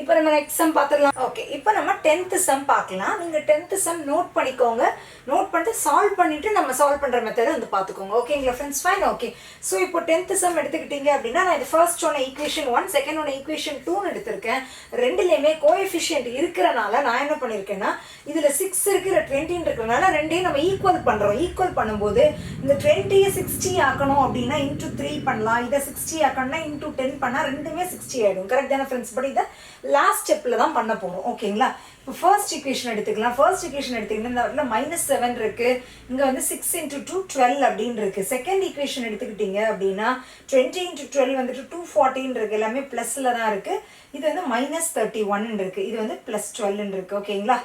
இப்போ நம்ம நெக்ஸ்ட் சம் பார்த்துடலாம். ஓகே, இப்போ நம்ம 10th சம் பார்க்கலாம். நீங்கள் 10th சம் நோட் பண்ணிக்கோங்க. நோட் பண்ணிட்டு சால்வ் பண்ணிவிட்டு நம்ம சால்வ் பண்ணுற மெத்தடை வந்து பார்த்துக்கோங்க. ஓகேங்களா ஃப்ரெண்ட்ஸ்? ஃபைன். ஓகே, ஸோ இப்போ 10th சம் எடுத்துக்கிட்டீங்க அப்படின்னா நான் இது ஃபர்ஸ்ட் ஒன்று ஈக்குவேஷன் 1, செகண்ட் ஒன்று ஈக்குவேஷன் 2 எடுத்திருக்கேன். ரெண்டுலேயுமே கோஎஃபிஷியன்ட் இருக்கிறனால நான் என்ன பண்ணியிருக்கேன்னா இதில் 6 இருக்கிற 20 இருக்கிறனால ரெண்டையும் நம்ம ஈக்குவல் பண்ணுறோம். ஈக்குவல் பண்ணும்போது இந்த 20யை 60 ஆக்கணும் அப்படின்னா இன்டூ 3 பண்ணலாம். இதை 60 ஆக்கணும்னா இன்டூ 10 பண்ணால் ரெண்டுமே 60 ஆகிடும். கரெக்ட் தானே ஃப்ரெண்ட்ஸ்? பட் இதை லாஸ்ட் ஸ்டெப்பில் தான் பண்ண போகிறோம். ஓகேங்களா? இப்போ ஃபர்ஸ்ட் ஈக்குவேஷன் எடுத்துக்கலாம். ஃபர்ஸ்ட் ஈக்குவேஷன் எடுத்துக்கிட்டு இந்த இடத்துல -7 இருக்குது. இங்கே வந்து 6 × 2 12 அப்படின்னு இருக்குது. செகண்ட் ஈக்குவேஷன் எடுத்துக்கிட்டீங்க அப்படின்னா 20 × 12 வந்துட்டு 214 இருக்குது. எல்லாமே ப்ளஸில் தான் இருக்குது. இது வந்து -31 இருக்குது. இது வந்து +12 இருக்குது. ஓகேங்களா?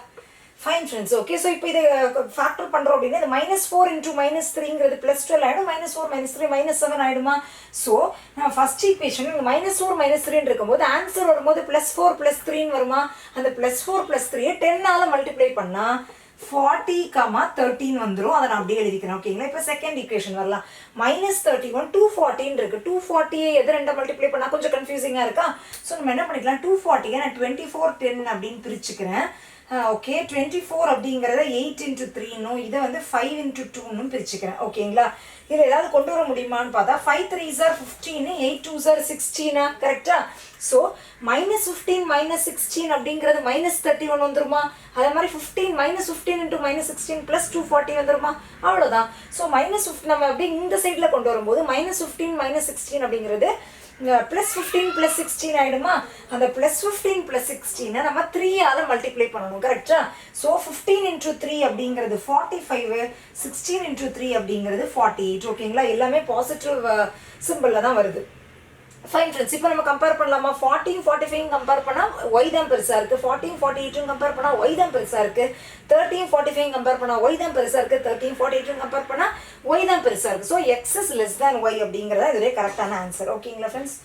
Fine friends. ஓகே, ஸோ இப்போ இதை ஃபேக்டர் பண்ணுறோம் அப்படின்னா இது -4 × -3ங்கிறது +12 ஆகிடும். -4 -3 -7 ஆகிடுமா? ஸோ நான் ஃபர்ஸ்ட் ஈக்குவேஷன் -4 -3 இருக்கும்போது ஆன்சர் வரும்போது +4 +3 வருமா? அந்த +4 +3 10ஆல் மல்டிப்ளை பண்ணால் 40, 13 வந்துடும். அதை நான் அப்படியே எழுதிக்கிறேன். ஓகேங்களா? இப்போ செகண்ட் ஈக்குவேஷன் வரலாம். -31 214 இருக்குது. 240 எது ரெண்டை மல்டிப்ளை பண்ணால் கொஞ்சம் கன்ஃபியூசிங்காக இருக்கா? ஸோ நம்ம என்ன பண்ணிக்கலாம், 240 நான் 24 10 அப்படின்னு பிரிச்சுக்கிறேன். ஓகே, 24 அப்படிங்கிறத 8 × 3னும் இதை வந்து 5 × 2னும் பிரிச்சுக்கிறேன். ஓகேங்களா? இதில் ஏதாவது கொண்டு வர முடியுமான்னு பார்த்தா 5 3s are 15, 8 2s are 16. கரெக்டா? ஸோ -15 -16 அப்படிங்கிறது -31 வந்துருமா? அதே மாதிரி 15 -15 × -16 +240 வந்துருமா? அவ்வளோதான். ஸோ நம்ம அப்படி இந்த சைடில் கொண்டு வரும்போது -15 -16 அப்படிங்கிறது +15 +16 ஆகிடுமா? அந்த +15 +16 நம்ம 3ஆல் மல்டிப்ளை பண்ணணும். கரெக்டா? ஸோ 15 × 3 அப்படிங்கிறது 45, 16 × 3 அப்படிங்கிறது 48. ஓகேங்களா? எல்லாமே பாசிட்டிவ் சிம்பிளில் தான் வருது. Fine friends. இப்போ நம்ம கம்பேர் பண்ணலாமா? 14 45 கம்பேர் பண்ணால் ஒய் தான் பெருசாக இருக்குது. 14 48 கம்பேர் பண்ணால் ஒய் தான் பெருசாக இருக்குது. 13 45 கம்பேர் பண்ணால் ஒய் தான் பெருசாக இருக்குது. 13 48 கம்பேர் பண்ணால் ஒய் தான் பெருசாக இருக்குது. So x is less than y அப்படிங்கிறதா இதுவே கரெக்டான ஆன்சர். ஓகேங்களா friends?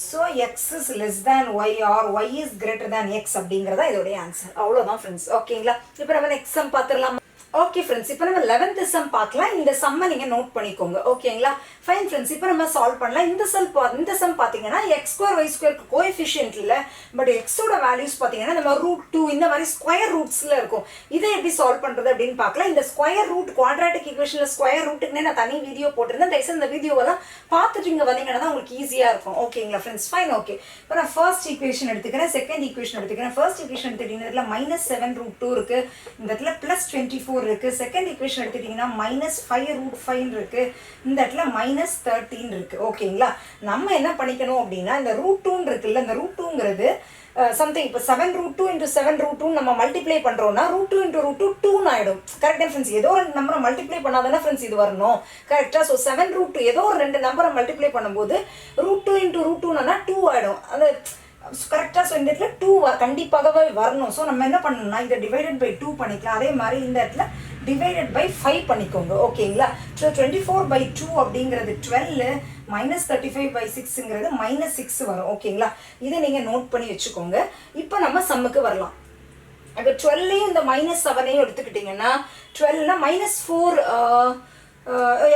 So x is less than y or y is greater than x அப்படிங்கிறதா இதோடைய ஆன்சர். அவ்வளோதான் ஃப்ரெண்ட்ஸ். ஓகேங்களா? இப்போ நம்ம நெக்ஸ்ட் சம் பார்த்துடலாம். ஓகே ஃப்ரெண்ட்ஸ், இப்போ நம்ம 11th சம் பார்க்கலாம். இந்த சம்மை நீங்கள் நோட் பண்ணிக்கோங்க. ஓகேங்களா? ஃபைன் ஃப்ரெண்ட்ஸ், இப்போ நம்ம சால்வ் பண்ணலாம். இந்த சம் பார்த்தீங்கன்னா x2 y2 கோஎஃபிஷியன்ட் இல்லை. பட் எக்ஸோட வேல்யூஸ் பார்த்தீங்கன்னா நம்ம √2 இந்த மாதிரி ஸ்கொயர் ரூட்ஸில் இருக்கும். இதை எப்படி சால்வ் பண்ணுறது அப்படின்னு பார்க்கலாம். இந்த ஸ்கொயர் ரூட் குவாட்ராட்டிக் ஈக்குவேஷனில் ஸ்கொயர் ரூட்டுக்குன்னே நான் தனி வீடியோ போட்டிருந்தேன். தயவுசெய்து இந்த வீடியோவெல்லாம் பார்த்துட்டு இங்கே வந்தீங்கன்னா தான் உங்களுக்கு ஈஸியாக இருக்கும். ஓகேங்களா ஃப்ரெண்ட்ஸ்? ஃபைன். ஓகே, இப்போ நான் ஃபர்ஸ்ட் ஈக்குவேஷன் எடுத்துக்கிறேன், செகண்ட் ஈக்குவேஷன் எடுத்துக்கிறேன். ஃபர்ஸ்ட் ஈக்குவேஷன் எடுத்துக்கிட்டீங்கன்னா -7 √2 இருக்குது. இந்த இடத்துல +24 இருக்குது. செகண்ட் ஈக்குவேஷன் எடுத்துக்கிட்டிங்கன்னா -5 √5 இருக்குது. இந்த இடத்துல -13 இருக்குது. ஓகேங்களா? நம்ம என்ன பண்ணிக்கணும் அப்படின்னா இந்த √2 இருக்குல்ல, இந்த √2ங்கிறது சம்திங் இப்போ 7 √2 × 7 √2 நம்ம மல்டிப்ளை பண்ணுறோம்னா √2 × √2 2 ஆகிடும். கரெக்டாக ஃப்ரெண்ட்ஸ்? ஏதோ ஒரு நம்பரை மல்டிப்ளை பண்ணாதானே ஃப்ரெண்ட்ஸ் இது வரணும். கரெக்டாக? ஸோ 7 √2 ஏதோ ஒரு 2 நம்பரை மல்டிப்ளை பண்ணும்போது √2 × √2னா 2 ஆகிடும். அது கரெக்டாக? ஸோ இந்த இடத்துல 2 கண்டிப்பாகவே வரணும். ஸோ நம்ம என்ன பண்ணணும்னா இதை /2 பண்ணிக்கலாம். அதே மாதிரி இந்த இடத்துல /5 பண்ணிக்கோங்க. ஓகேங்களா? ஸோ 24/2 அப்படிங்கிறது 12, -35/6ங்கிறது -6 வரும். ஓகேங்களா? இதை நீங்கள் நோட் பண்ணி வச்சுக்கோங்க. இப்போ நம்ம சம்முக்கு வரலாம். இப்போ 12யும் இந்த -7ஐயும் எடுத்துக்கிட்டிங்கன்னா 12னா -4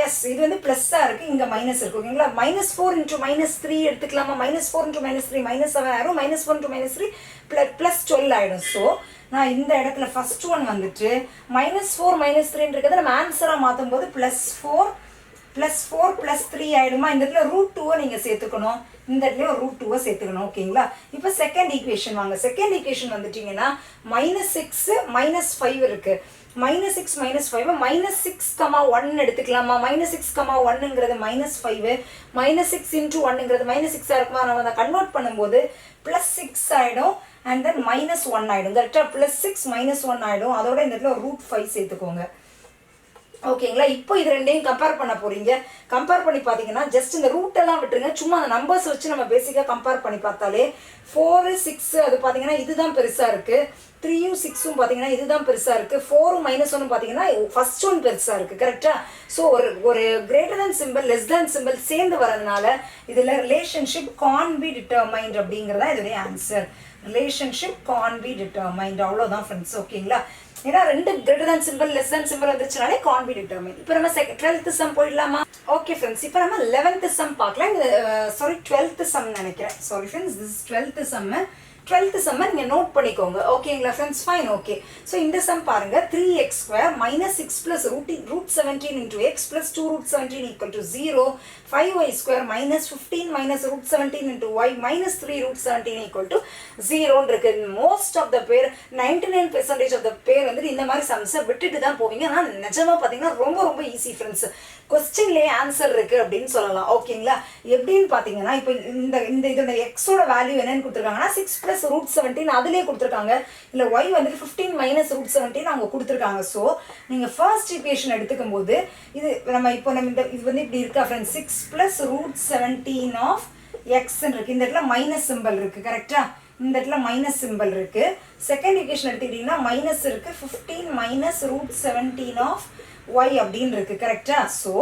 எஸ், இது வந்து ப்ளஸ்ஸாக இருக்குது, இங்கே மைனஸ் இருக்குது. ஓகேங்களா? -4 × -3 எடுத்துக்கலாமா? -4 × -3 -7 ஆயிரும். -4 × -3 +12 ஆகிடும். ஸோ நான் இந்த இடத்துல ஃபர்ஸ்ட் ஒன் வந்துட்டு -4 -3 இருக்கிறத நம்ம ஆன்சராக மாற்றும் போது +4 +3 ஆகிடுமா? இந்த இடத்துல √2 நீங்கள் சேர்த்துக்கணும். இந்த இடத்துல √2 சேர்த்துக்கணும். ஓகேங்களா? இப்போ செகண்ட் ஈக்குவேஷன் வாங்க. செகண்ட் ஈக்குவேஷன் வந்துட்டிங்கன்னா -6 -5 இருக்குது. -6 -5 -6, எடுத்துக்கலாமா? -6, 1ங்கிறது -5, -6 × 1ங்கிறது -6 இருக்குமா? நம்ம அதை கன்வெர்ட் பண்ணும்போது +6 ஆகிடும் அண்ட் தென் -1 ஆகிடும். கரெக்டாக? +6 -1 ஆகிடும். அதோட இந்த இடத்துல √5 சேர்த்துக்கோங்க. ஓகேங்களா? இப்போ இது ரெண்டையும் கம்பேர் பண்ண போகிறீங்க. கம்பேர் பண்ணி பார்த்தீங்கன்னா ஜஸ்ட் இந்த ரூட்டெல்லாம் விட்டுருங்க. சும்மா அந்த நம்பர்ஸ் வச்சு நம்ம பேசிக்காக கம்பேர் பண்ணி பார்த்தாலே 4 6 அது பார்த்தீங்கன்னா இதுதான் பெருசாக இருக்குது. 3யும் 6ம் பார்த்தீங்கன்னா இதுதான் பெருசாக இருக்குது. 4ம் -1 பார்த்தீங்கன்னா ஃபர்ஸ்ட் ஒன் பெருசாக இருக்குது. கரெக்டாக? ஸோ ஒரு greater than simple less than simple சேர்ந்து வரதுனால இதில் ரிலேஷன்ஷிப் கான் பி டிட்டர்மைண்ட் அப்படிங்கிறதா இதோடைய ஆன்சர். Relationship can be determined. அவ்வளோதான் ஃப்ரெண்ட்ஸ். ஓகேங்களா? ஏன்னா ரெண்டு greater than simple less than simple வந்துச்சுனாலே கான் பி டிட்டர்மைன். இப்போ நம்ம 12th சம் போயிடலாமா? ஓகே ஃப்ரெண்ட்ஸ், இப்போ நம்ம 11th சம் பார்க்கலாம். சாரி 12th சம் நினைக்கிறேன். Sorry friends, this 12th sum. 12th சம்மை நீங்கள் நோட் பண்ணிக்கோங்க. ஓகேங்களா ஃப்ரெண்ட்ஸ்? ஃபைன். ஓகே, ஸோ இந்த சம் பாருங்க. 3x² minus 6 plus root 17 into x plus 2 root 17 equal to 0. 5y² minus 15 minus root 17 into y minus 3 root 17 equal to 0 இருக்கு. Most of the பேர் 99% of the பேர் வந்துட்டு இந்த மாதிரி சம்ஸை விட்டுட்டு தான் போவீங்க. ஆனால் நிஜமாக பார்த்தீங்கன்னா ரொம்ப ரொம்ப ஈஸி ஃப்ரெண்ட்ஸ். கொஸ்டின்லேயே ஆன்சர் இருக்கு அப்படின்னு சொல்லலாம். ஓகேங்களா? எப்படின்னு பார்த்தீங்கன்னா இப்போ இதோட எக்ஸோட வேல்யூ என்னன்னு கொடுத்துருக்காங்கன்னா 6 plus root 17 அதுலேயே கொடுத்துருக்காங்க. இல்லை y வந்துட்டு 15 minus root 17 அவங்க கொடுத்துருக்காங்க. ஸோ நீங்கள் ஃபர்ஸ்ட் ஈக்குவேஷன் எடுத்துக்கும் போது இது நம்ம இது வந்து இப்படி இருக்கா friends? 6 plus root 17 of x இருக்கு. இந்த இடத்துல மைனஸ் சிம்பிள் இருக்கு. கரெக்டா? இந்த இடத்துல மைனஸ் சிம்பிள் இருக்கு. செகண்ட் ஈக்குவேஷன் எடுத்துக்கிட்டீங்கன்னா மைனஸ் இருக்கு. 15 minus root 17 of y அப்படின்னு இருக்கு. கரெக்டா? ஸோ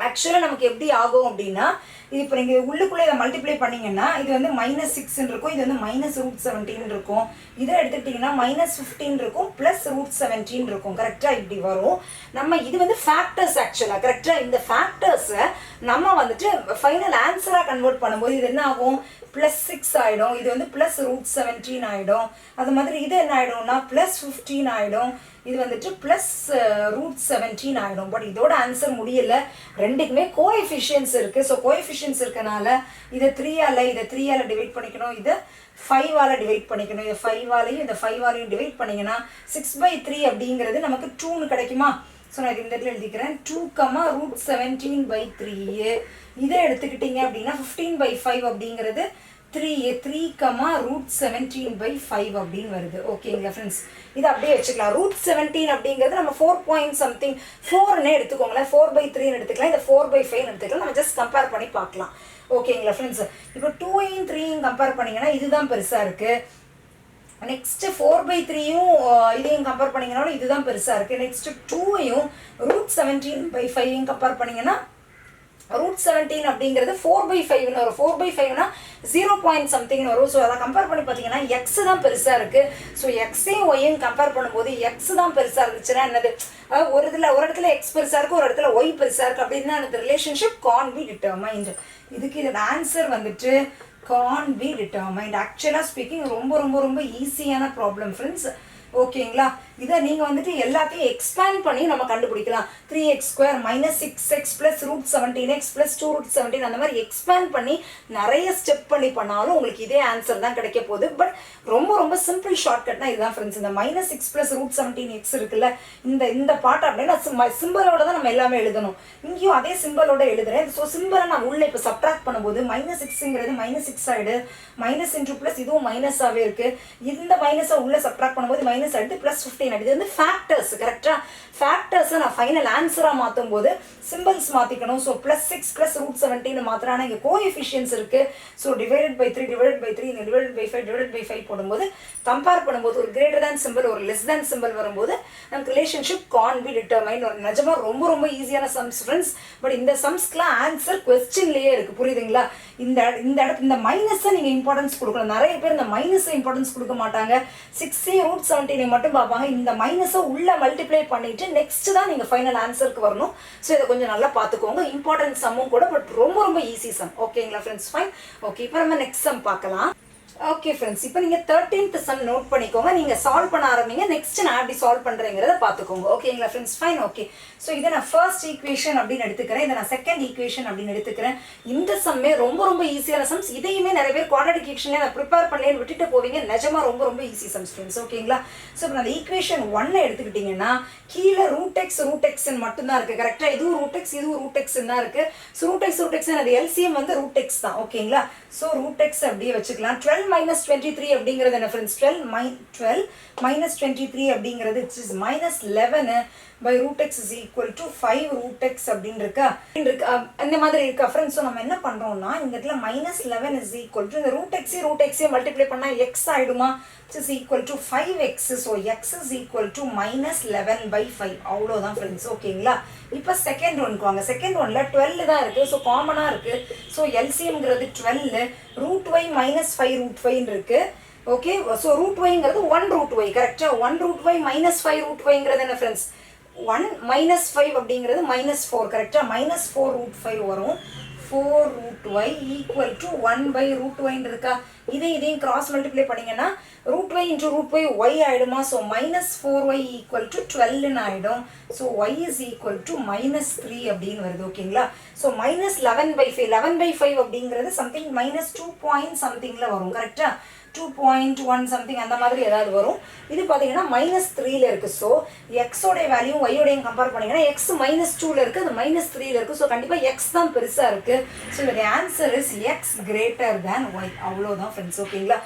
ஆக்சுவலாக நமக்கு எப்படி ஆகும் அப்படின்னா, இது இப்போ நீங்கள் உள்ளுக்குள்ளே இதை மல்டிப்ளை பண்ணிங்கன்னா இது வந்து -6 இருக்கும், இது வந்து -root 17 இருக்கும். இதை எடுத்துக்கிட்டிங்கன்னா -15 இருக்கும் ப்ளஸ் root 17 இருக்கும். கரெக்டாக? இப்படி வரும். நம்ம இது வந்து ஃபேக்டர்ஸ் ஆக்சுவலாக. கரெக்டாக? இந்த ஃபேக்டர்ஸை நம்ம வந்துட்டு ஃபைனல் ஆன்சராக கன்வெர்ட் பண்ணும்போது இது என்ன ஆகும்? +6 ஆகிடும். இது வந்து +root 17 ஆகிடும். அது மாதிரி இது என்ன ஆகிடும்னா +15 ஆகிடும். இது வந்துட்டு +root 17 ஆகிடும். பட் இதோட ஆன்சர் முடியலை. ரெண்டுக்குமே கோஎஃபிஷியன்ஸ் இருக்குது. ஸோ கோஎஃபிஷியன்ஸ் இருக்கனால இதை 3ஆல் டிவைட் பண்ணிக்கணும், இதை 5ஆல் டிவைட் பண்ணிக்கணும். இதை 5ஆலையும் இந்த 5ஆலையும் டிவைட் பண்ணிங்கன்னா 6/3 அப்படிங்கிறது நமக்கு 2ன்னு கிடைக்குமா? ஸோ நான் இது இந்த இடத்துல எழுதிக்கிறேன். 2, root 17/3. இதை எடுத்துக்கிட்டிங்க அப்படின்னா 15/5 அப்படிங்கிறது 3 root 17/5 அப்படின்னு வருது. ஓகேங்களா ஃப்ரெண்ட்ஸ்? இது அப்படியே வச்சுக்கலாம். root 17 அப்படிங்கிறது நம்ம 4 point something 4ன்னு எடுத்துக்கோங்களேன். 4/3 எடுத்துக்கலாம், இதை 4/5 எடுத்துக்கலாம். நம்ம ஜஸ்ட் கம்பேர் பண்ணி பார்க்கலாம். ஓகேங்களா ஃப்ரெண்ட்ஸ்? இப்போ 2ஐயும் 3ஐயும் கம்பேர் பண்ணிங்கன்னா இதுதான் பெருசாக இருக்குது. நெக்ஸ்ட்டு 4/3யும் இதையும் கம்பேர் பண்ணிங்கனாலும் இதுதான் பெருசாக இருக்குது. நெக்ஸ்ட்டு 2ஐயும் root 17/5 கம்பேர் பண்ணிங்கன்னா root 17 அப்படிங்கிறது 4/5ன்னு வரும். 4/5னா 0 point something வரும். ஸோ அதை கம்பேர் பண்ணி பார்த்தீங்கன்னா எக்ஸ் தான் பெருசாக இருக்குது. ஸோ எக்ஸையும் ஒய்யும் கம்பேர் பண்ணும்போது எக்ஸ் தான் பெருசாக இருந்துச்சுன்னா என்னது? ஒரு இடத்துல எக்ஸ் பெருசாக இருக்குது, ஒரு இடத்துல ஒய் பெருசாக இருக்குது. அப்படின்னா அந்த ரிலேஷன்ஷிப் கான் பி டிட்டர்மைன்டு. இதுக்கு இதோட ஆன்சர் வந்துட்டு கான் பி டிட்டர்மைன்டு. ஆக்சுவலாக ஸ்பீக்கிங் ரொம்ப ரொம்ப ரொம்ப ஈஸியான ப்ராப்ளம் ஃப்ரெண்ட்ஸ். ஓகேங்களா? இதை நீங்கள் வந்துட்டு எல்லாத்தையும் எக்ஸ்பேண்ட் பண்ணி நம்ம கண்டுபிடிக்கலாம். 3x² minus 6x plus root 17x plus 2 root 17 அந்த மாதிரி எக்ஸ்பேண்ட் பண்ணி நிறைய ஸ்டெப் பண்ணி பண்ணாலும் உங்களுக்கு இதே ஆன்சர் தான் கிடைக்க போகுது. பட் ரொம்ப ரொம்ப சிம்பிள் ஷார்ட்கட்னா இதுதான் ஃப்ரெண்ட்ஸ். இந்த -6 plus root 17x இருக்குல்ல, இந்த பார்ட் அப்படின்னா சிம்பிளோட தான் நம்ம எல்லாமே எழுதணும். இங்கேயும் அதே சிம்பிளோட எழுதுறேன். ஸோ சிம்பிளை நான் உள்ள இப்போ சப்ட்ராக்ட் பண்ணும்போது -6ங்கிறது -6 ஆகிடு. மைனஸ் இன்டூ ப்ளஸ் இதுவும் மைனஸாகவே இருக்குது. இந்த மைனஸை உள்ளே சப்ட்ராக்ட் பண்ணும்போது மைனஸ் ஆகிடுது, +15 ஆகிடுது. இது வந்து ஃபேக்டர்ஸ். கரெக்டாக? ஃபேக்டர்ஸை நான் ஃபைனல் ஆன்சராக மாற்றும் போது சிம்பிள்ஸ் மாற்றிக்கணும். ஸோ +6 + root 17 மாத்திரானா இங்கே கோஎஃபிஷியன்ஸ் இருக்குது. ஸோ /3 இங்கே /5 போடும்போது கம்பேர் பண்ணும்போது ஒரு கிரேட்டர் தேன் சிம்பிள் ஒரு லெஸ் தேன் சிம்பிள் வரும்போது நமக்கு ரிலேஷன்ஷிப் கான் பி டிட்டர்மைன். ஒரு நிஜமாக ரொம்ப ரொம்ப ஈஸியான சம்ஸ் ஃப்ரெண்ட்ஸ். பட் இந்த சம்ஸ்க்குலாம் ஆன்சர் கொஸ்டின்லேயே இருக்குது. புரியுதுங்களா? இந்த மைனஸை நீங்கள் இம்பார்ட்டன்ஸ் கொடுக்கணும். நிறைய பேர் இந்த மைனஸை இம்பார்ட்டன்ஸ் கொடுக்க மாட்டாங்க. 6 root 17 மட்டும் பார்ப்பாங்க. இந்த மைனஸை உள்ள மல்டிப்ளை பண்ணிட்டு நெக்ஸ்ட் தான் நீங்கள் ஃபைனல் ஆன்சருக்கு வரணும். ஸோ இதை கொஞ்சம் நல்லா பார்த்துக்கோங்க. இம்பார்ட்டன்ட் சம்மும் கூட, பட் ரொம்ப ரொம்ப ஈஸி சம். ஓகேங்களா ஃப்ரெண்ட்ஸ்? ஃபைன். ஓகே, இப்போ நம்ம நெக்ஸ்ட் சம் பார்க்கலாம். ஓகே ஃப்ரெண்ட்ஸ், இப்போ நீங்கள் 13th சம் நோட் பண்ணிக்கோங்க. நீங்கள் சால்வ் பண்ண ஆரம்பிங்க. நெக்ஸ்ட் நான் எப்படி சால்வ் பண்ணுறேங்கிறத பார்த்துக்கோங்க. ஓகேங்களா ஃப்ரெண்ட்ஸ்? ஃபைன். ஓகே, ஸோ இதை நான் ஃபர்ஸ்ட் ஈக்குவேஷன் அப்படின்னு எடுத்துக்கிறேன், இதை நான் செகண்ட் ஈக்குவேஷன் அப்படின்னு எடுத்துக்கிறேன். இந்த சம்மே ரொம்ப ரொம்ப ஈஸியான சம்ஸ். இதையுமே நிறைய பேர் குவாட்ரடிக் ஈக்குவேஷனே நான் ப்ரிப்பேர் பண்ணலேன்னு விட்டுட்டு போவீங்க. நிஜமாக ரொம்ப ரொம்ப ஈஸி சம்ஸ் ஃப்ரெண்ட்ஸ். ஓகேங்களா? ஸோ இப்போ அந்த ஈக்குவேஷன் 1 எடுத்துக்கிட்டிங்கன்னா கீழே √x மட்டும்தான் இருக்குது. கரெக்டாக? இதுவும் √x இதுவும் √x தான் இருக்குது. ஸோ √x அது எல்சிஎம் வந்து √x தான். ஓகேங்களா? ஸோ √x அப்படியே வச்சுக்கலாம். 12 - 23 அப்படிங்கிறது என்ன ஃப்ரெண்ட்ஸ்? 12 - 23 அப்படிங்கிறது it's -11 by √x is equal to 5 √x அப்படின்னு இருக்கா? இந்த மாதிரி இருக்கா ஃப்ரெண்ட்ஸ்? ஸோ நம்ம என்ன பண்ணுறோம்னா இந்த இடத்துல -11 is equal to இந்த √x மல்டிப்ளை பண்ணால் x ஆகிடுமா? is equal to 5x. So x is equal to -11/5. அவ்வளோதான் ஃப்ரெண்ட்ஸ். ஓகேங்களா? இப்போ செகண்ட் ஒன்க்கு வாங்க. செகண்ட் ஒன்ல 12 தான் இருக்குது. ஸோ காமனாக இருக்குது. ஸோ எல்சிஎம்ங்கிறது 12. √y - 5 √5 இருக்குது. ஓகே. ஸோ ரூட் ஒய்ங்கிறது 1 ரூட் ஒய் கரெக்டாக. 1 ரூட் ஒய் மைனஸ் 5 ரூட் ஒய்ங்கிறது என்ன ஃப்ரெண்ட்ஸ்? 1 மைனஸ் 5 அப்படிங்கிறது -4 கரெக்டாக. -4 ரூட் 5 வரும். 4 root y equal to 1/√y இருக்கா? இதையும் கிராஸ் மல்டிப்ளை பண்ணிங்கன்னா root y into root y y ஆகிடுமா? ஸோ -4y ஈக்குவல் டு 12ன்னு ஆகிடும். So y is equal to -3 அப்படின்னு வருது ஓகேங்களா. ஸோ -11/5 11/5 அப்படிங்கிறது சம்திங் -2 பாயிண்ட் சம்திங்கில் வரும் கரெக்டாக. 2.1 சம்திங் அந்த மாதிரி ஏதாவது வரும். இது பார்த்தீங்கன்னா -3ல் இருக்குது. ஸோ எக்ஸோடைய வேல்யூ ஒய்யோடையும் கம்பேர் பண்ணிங்கன்னா எக்ஸ் -2ல் இருக்குது, அது -3ல் இருக்குது. ஸோ கண்டிப்பாக எக்ஸ் தான் பெருசாக இருக்குது. ஸோ இதோடைய answer is x greater than y. அவ்வளோதான் ஃப்ரெண்ட்ஸ் ஓகேங்களா.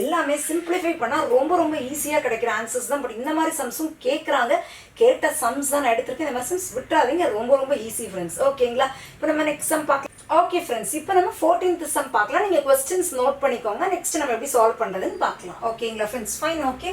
எல்லாமே சிம்பிளிஃபை பண்ணால் ரொம்ப ஈஸியாக கிடைக்கிற ஆன்சர்ஸ் தான். பட் இந்த மாதிரி சம்ஸும் கேட்குறாங்க. கேட்ட சம்ஸ் தான் நான் எடுத்திருக்கேன். இந்த மாதிரி சம்ஸ் விட்டுறாதீங்க, ரொம்ப ஈஸி ஃப்ரெண்ட்ஸ் ஓகேங்களா. இப்போ நம்ம நெக்ஸ்ட் சம் பார்க்கலாம். ஓகே ஃப்ரெண்ட்ஸ், இப்போ நம்ம 14th சம் பார்க்கலாம். நீங்கள் கொஸ்டின்ஸ் நோட் பண்ணிக்கோங்க. நெக்ஸ்ட் நம்ம எப்படி சால்வ் பண்ணுறதுன்னு பார்க்கலாம் ஓகேங்களா friends. Fine okay.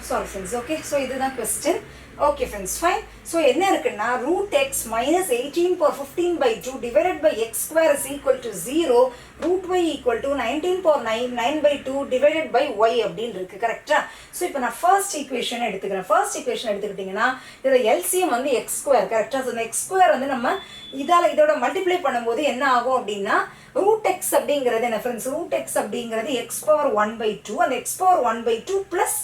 Sorry friends okay. So இதுதான் question. Okay friends fine. So என்ன இருக்குன்னா root x minus 18/15/2 divided by x square is equal to 0, root y equal to 19/9/2 divided by y அப்படின்னு இருக்கு கரெக்டா. ஸோ இப்போ நான் ஃபர்ஸ்ட் ஈக்குவேஷன் எடுத்துக்கிறேன். First equation எடுத்துக்கிட்டிங்கன்னா இதோட எல்சிஎம் வந்து எக்ஸ் ஸ்கொயர் கரெக்டாக. ஸோ இந்த எக்ஸ் ஸ்கொயர் வந்து நம்ம இதோட மல்டிப்ளை பண்ணும்போது என்ன ஆகும் அப்படின்னா ரூட் எக்ஸ் அப்படிங்கிறது என்ன ஃப்ரெண்ட்ஸ்? ரூட் எக்ஸ் அப்படிங்கிறது x⁴1/2. அந்த x⁴1/2 ப்ளஸ்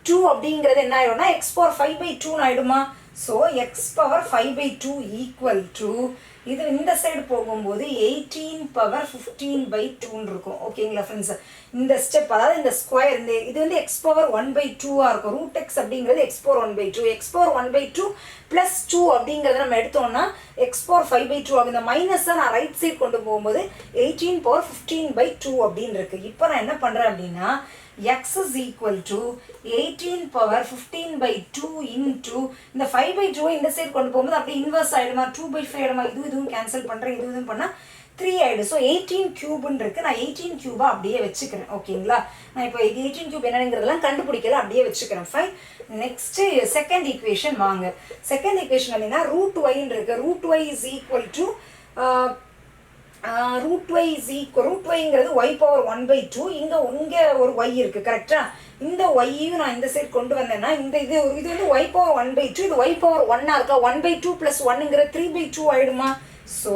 2 அப்படிங்கிறது என்ன ஆயிடும்னா x⁴5/2 ஆயிடுமா? ஸோ x⁴5/2 ஈக்குவல் டு இது இந்த சைடு போகும்போது 18⁻15/2 இருக்கும் ஓகேங்களா ஃப்ரெண்ட்ஸ். இந்த ஸ்டெப் அதாவது இந்த ஸ்கொயர் இது வந்து x⁴1/2 இருக்கும். ரூட் எக்ஸ் அப்படிங்கிறது x⁴1/2 x⁴1/2 ப்ளஸ் 2 அப்படிங்கிறத நம்ம எடுத்தோம்னா x⁴5/2 ஆகும். இந்த மைனஸை நான் ரைட் சைட் கொண்டு போகும்போது 18⁻15/2 அப்படின்னு இருக்கு. இப்போ நான் என்ன பண்ணுறேன் அப்படின்னா x is equal to 18⁻15/2 into இந்த 5/2 இந்த சைடு கொண்டு போகும்போது அப்படியே இன்வர்ஸ் ஆகிடுமா? 2/5 ஆகிடுமா? இதுவும் கேன்சல் பண்ணுறேன், இதுவும் பண்ணால் 3 ஆகிடும். ஸோ 18 கியூப்னு இருக்குது. நான் 18 கியூபாக அப்படியே வச்சுக்கிறேன் ஓகேங்களா. நான் இப்போ 18 கியூப் என்னங்கிறதெல்லாம் கண்டுபிடிக்கல, அப்படியே வச்சுக்கிறேன். ஃபைன். நெக்ஸ்ட்டு செகண்ட் ஈக்குவேஷன் வாங்க. செகண்ட் ஈக்குவேஷன் அப்படின்னா ரூட் ஒய்ன்னு இருக்குது. Root y is equal to root ஒய்ங்கிறது y⁴1/2. இங்கே ஒரு y இருக்குது கரெக்டாக. இந்த ஒய்யும் நான் இந்த சைடு கொண்டு வந்தேன்னா இது வந்து y⁴1/2, இது y⁴1 இருக்கா? 1/2 ப்ளஸ் 1ங்கிற 3/2 ஆகிடுமா? ஸோ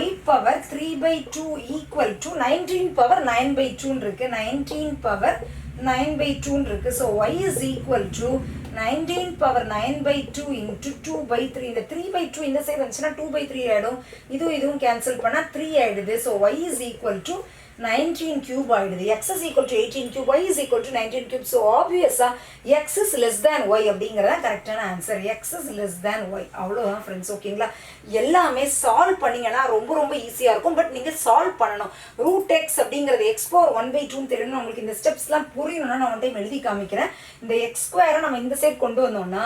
y⁴3/2 ஈக்குவல் டு 19⁻9/2 இருக்குது. 19⁻9/2 இருக்குது. So y is equal to 19⁻9/2 into 2/3. இந்த 3/2 இந்த சைடு வந்துச்சுன்னா 2/3 ஆகிடும். இதுவும் கேன்சல் பண்ணால் 3 ஆகிடுது. So y is equal to 19 cube ஆகிடுது. x is equal to 18 cube, y is equal to 19 cube. So ஆப்வியஸாக x is less than y அப்படிங்கிறதான் கரெக்டான answer. x is less than y. அவ்வளோதான் ஃப்ரெண்ட்ஸ் ஓகேங்களா. எல்லாமே சால்வ் பண்ணிங்கன்னா ரொம்ப ஈஸியாக இருக்கும். பட் நீங்கள் சால்வ் பண்ணணும். ரூட் எக்ஸ் அப்படிங்கிறது x⁴1/2 தெரியணும். உங்களுக்கு இந்த ஸ்டெப்ஸ்லாம் புரியணும்னா நான் ஒன் டைம் எழுதி காமிக்கிறேன். இந்த எக்ஸ் ஸ்கொயரை நம்ம இந்த சைடு கொண்டு வந்தோம்னா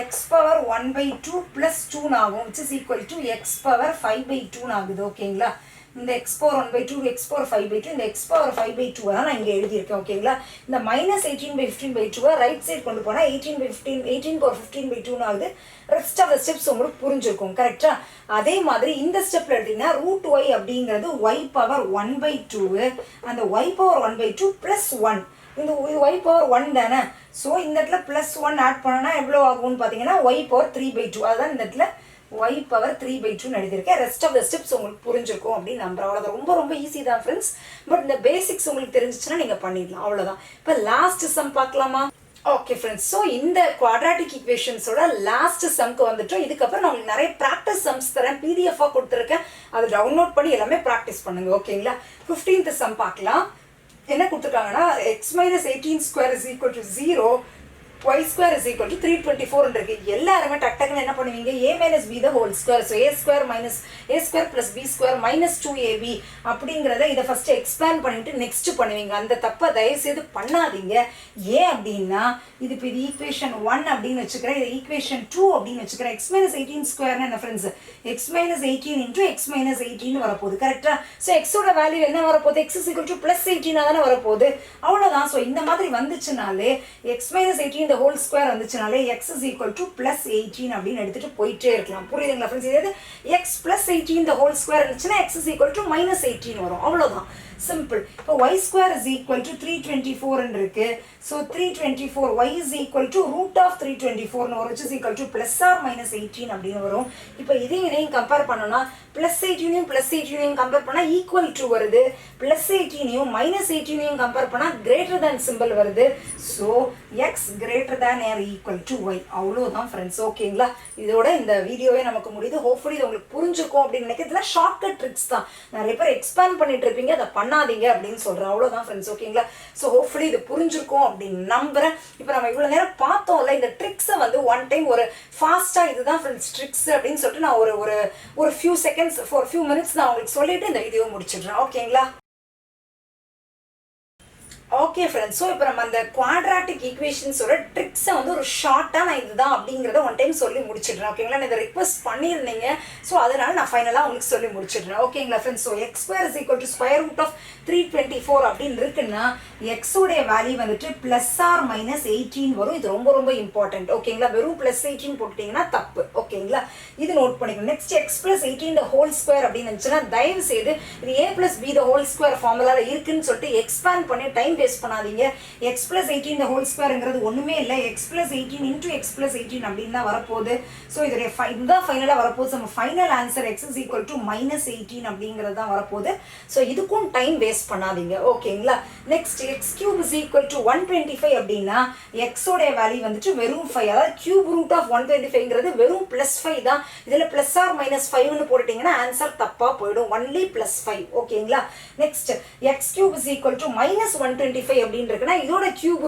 x⁴1/2 ப்ளஸ் 2 ஆகும், which is equal to x⁴5/2 ஆகுது ஓகேங்களா. இந்த x⁴1/2 x⁴5/2 இந்த x⁴5/2 தான் நான் இங்கே எழுதியிருக்கேன் ஓகேங்களா. இந்த -18/15/2 ரைட் சைடு கொண்டு போனால் 18/15/2 ஆகுது. ரெஸ்ட் ஆஃப் த ஸ்டெப்ஸ் உங்களுக்கு புரிஞ்சிருக்கும் கரெக்டாக. அதே மாதிரி இந்த ஸ்டெப்பில் எடுத்திங்கன்னா ரூட் ஒய் அப்படிங்கிறது y⁴1/2, அந்த y⁴1/2 ப்ளஸ் 1, இந்த y⁴1 தானே. ஸோ இந்த இடத்துல ப்ளஸ் 1 ஆட் பண்ணனா எவ்வளோ ஆகும்னு பார்த்தீங்கன்னா y⁴3/2. அதுதான் இந்த இடத்துல y⁴3/2 எழுதியிருக்கேன். ரெஸ்ட் ஆஃப் த ஸ்டெப்ஸ் உங்களுக்கு புரிஞ்சிருக்கும் அப்படின்னு நம்புறேன். அவ்வளோதான். ரொம்ப ஈஸி தான் ஃப்ரெண்ட்ஸ். பட் இந்த பேசிக்ஸ் உங்களுக்கு தெரிஞ்சிச்சுன்னா நீங்கள் பண்ணிடலாம். அவ்வளோதான். இப்போ லாஸ்ட் சம் பார்க்கலாமா? ஓகே ஃப்ரெண்ட்ஸ், ஸோ இந்த குவாட்ராட்டிக் ஈக்குவேஷன்ஸோட லாஸ்ட் சம்க்கு வந்துட்டோம். இதுக்கப்புறம் நான் உங்களுக்கு நிறைய ப்ராக்டிஸ் சம்ஸ் தரேன், பிடிஎஃபாக கொடுத்துருக்கேன். அதை டவுன்லோட் பண்ணி எல்லாமே ப்ராக்டிஸ் பண்ணுங்க ஓகேங்களா. 15th சம் பார்க்கலாம். என்ன கொடுத்துருக்காங்கன்னா x-18² is equal to 0, y square is equal to 324 இருக்கு. எல்லாருமே டக்குன்னு என்ன பண்ணுவீங்க? a minus b the whole square. So a square plus b square minus 2ab அப்படிங்கிறத இதை ஃபர்ஸ்ட் எக்ஸ்பேண்ட் பண்ணிட்டு நெக்ஸ்ட் பண்ணுவீங்க. அந்த தப்பை தயவுசெய்து பண்ணாதீங்க. ஏன் அப்படின்னா இது இப்போ இது ஈக்குவேஷன் 1 அப்படின்னு வச்சுக்கிறேன், இது ஈக்குவேஷன் 2 அப்படின்னு வச்சுக்கிறேன். x-18² என்ன ஃப்ரெண்ட்ஸ்? x-18 into x-18 வரப்போகுது கரெக்டா. ஸோ எக்ஸோட வேல்யூ என்ன வரப்போகுது? x is equal to +18 தானே வரப்போகுது. அவ்வளோதான். ஸோ இந்த மாதிரி வந்துச்சுனாலே x-18 the whole square வந்துச்சுனாலே x is equal to plus 18 அப்படின்னு எடுத்துட்டு போயிட்டே இருக்கலாம். புரியுதுங்களா ஃப்ரெண்ட்ஸ்? இது x plus 18 the whole square இருந்துச்சுன்னா x is equal to minus 18 வரும். அவ்வளோதான், சிம்பிள். இப்போ y square is equal to 324 இருக்கு. So 324 y is equal to root of 324 வரும், which is equal to plus or minus 18 அப்படின்னு வரும். இப்போ இதையும் கம்பேர் பண்ணோம்னா plus 18 plus 18 கம்பேர் பண்ணால் ஈக்குவல் டு வருது, plus 18 minus 18 கம்பேர் பண்ணால் greater than symbol வருது. So x greater than or equal to y. அவ்வளோதான் ஃப்ரெண்ட்ஸ், ஓகேங்களா? இதோட இந்த வீடியோவே நமக்கு முடியுது. ஹோப்ஃபுல்லி இது உங்களுக்கு புரிஞ்சுக்கும் அப்படின்னு நினைக்கிறதுல ஷார்ட்கட் ட்ரிக்ஸ் தான். நிறைய பேர் எக்ஸ்பேண்ட் பண்ணிட்டு இருப்பீங்க, அதை பண்ணாதீங்க அப்படின்னு சொல்கிறேன். அவ்வளோதான் ஃப்ரெண்ட்ஸ், ஓகேங்களா? ஸோ ஹோப்ஃபுல்லி இது புரிஞ்சிருக்கும் அப்படின்னு நம்புகிறேன். இப்போ நம்ம இவ்வளோ நேரம் பார்த்தோம்ல, இந்த ட்ரிக்ஸை வந்து ஒன் டைம் ஒரு ஃபாஸ்ட்டாக இதுதான் ஃப்ரெண்ட்ஸ் ட்ரிக்ஸ் அப்படின்னு சொல்லிட்டு நான் ஒரு few seconds for few minutes நான் உங்களுக்கு சொல்லிட்டு இந்த வீடியோ முடிச்சிடுறேன். ஓகேங்களா? ஓகே ஃப்ரெண்ட்ஸ், ஸோ இப்போ நம்ம அந்த குவாட்ராட்டிக் ஈக்குவேஷன்ஸோட ட்ரிக்ஸை வந்து ஒரு ஷார்ட்டாக நான் இதுதான் அப்படிங்கிறத ஒன் டைம் சொல்லி முடிச்சிடுறேன். ஓகேங்களா? நான் இதை ரிக்வஸ்ட் பண்ணியிருந்தீங்க, ஸோ அதனால நான் ஃபைனலாக உங்களுக்கு சொல்லி முடிச்சிடுறேன். ஓகேங்களா friends? So x square is equal to square root of 324 அப்படின்னு இருக்குன்னா எக்ஸோடைய வேல்யூ வந்துட்டு ப்ளஸ் ஆர் மைனஸ் 18 வரும். இது ரொம்ப ரொம்ப இம்பார்ட்டன்ட். ஓகேங்களா? வெறும் ப்ளஸ் 18 போட்டுட்டீங்கன்னா தப்பு. ஓகேங்களா? இது நோட் பண்ணிக்கணும். Next x plus 18 the whole square அப்படின்னு இருந்துச்சுன்னா தயவு செய்து இது A plus B the whole square ஃபார்முலாவில் இருக்குன்னு சொல்லிட்டு எக்ஸ்பேண்ட் பண்ணி டைம் வேஸ்ட் பண்ணாதீங்க. எக்ஸ் பிளஸ் 18 the whole squareங்கிறது ஒண்ணுமே இல்லை, x plus 18 into x plus 18 அப்படின்னு தான் வரப்போகுது. ஸோ இதோடைய இதுதான் ஃபைனலாக வரப்போகுது. நம்ம final answer X is equal to minus 18 அப்படிங்கிறது தான் வரப்போகுது. ஸோ இதுக்கும் டைம் வேஸ்ட் பண்ணாதீங்க. ஓகேங்களா? Next x cube is equal to 125 அப்படின்னா எக்ஸோடைய வேல்யூ வந்துட்டு வெறும் 5, அதாவது கியூப் ரூட் ஆஃப் 125ங்கிறது வெறும் பிளஸ் 5 தான். இதில் பிளஸ் ஆர் மைனஸ் 5ன்னு போட்டுட்டீங்கன்னா ஆன்சர் தப்பாக போயிடும். Only plus 5. ஓகேங்களா? Next x cube is equal to minus 125 அப்படின்னு இருக்குன்னா இதோட கியூப்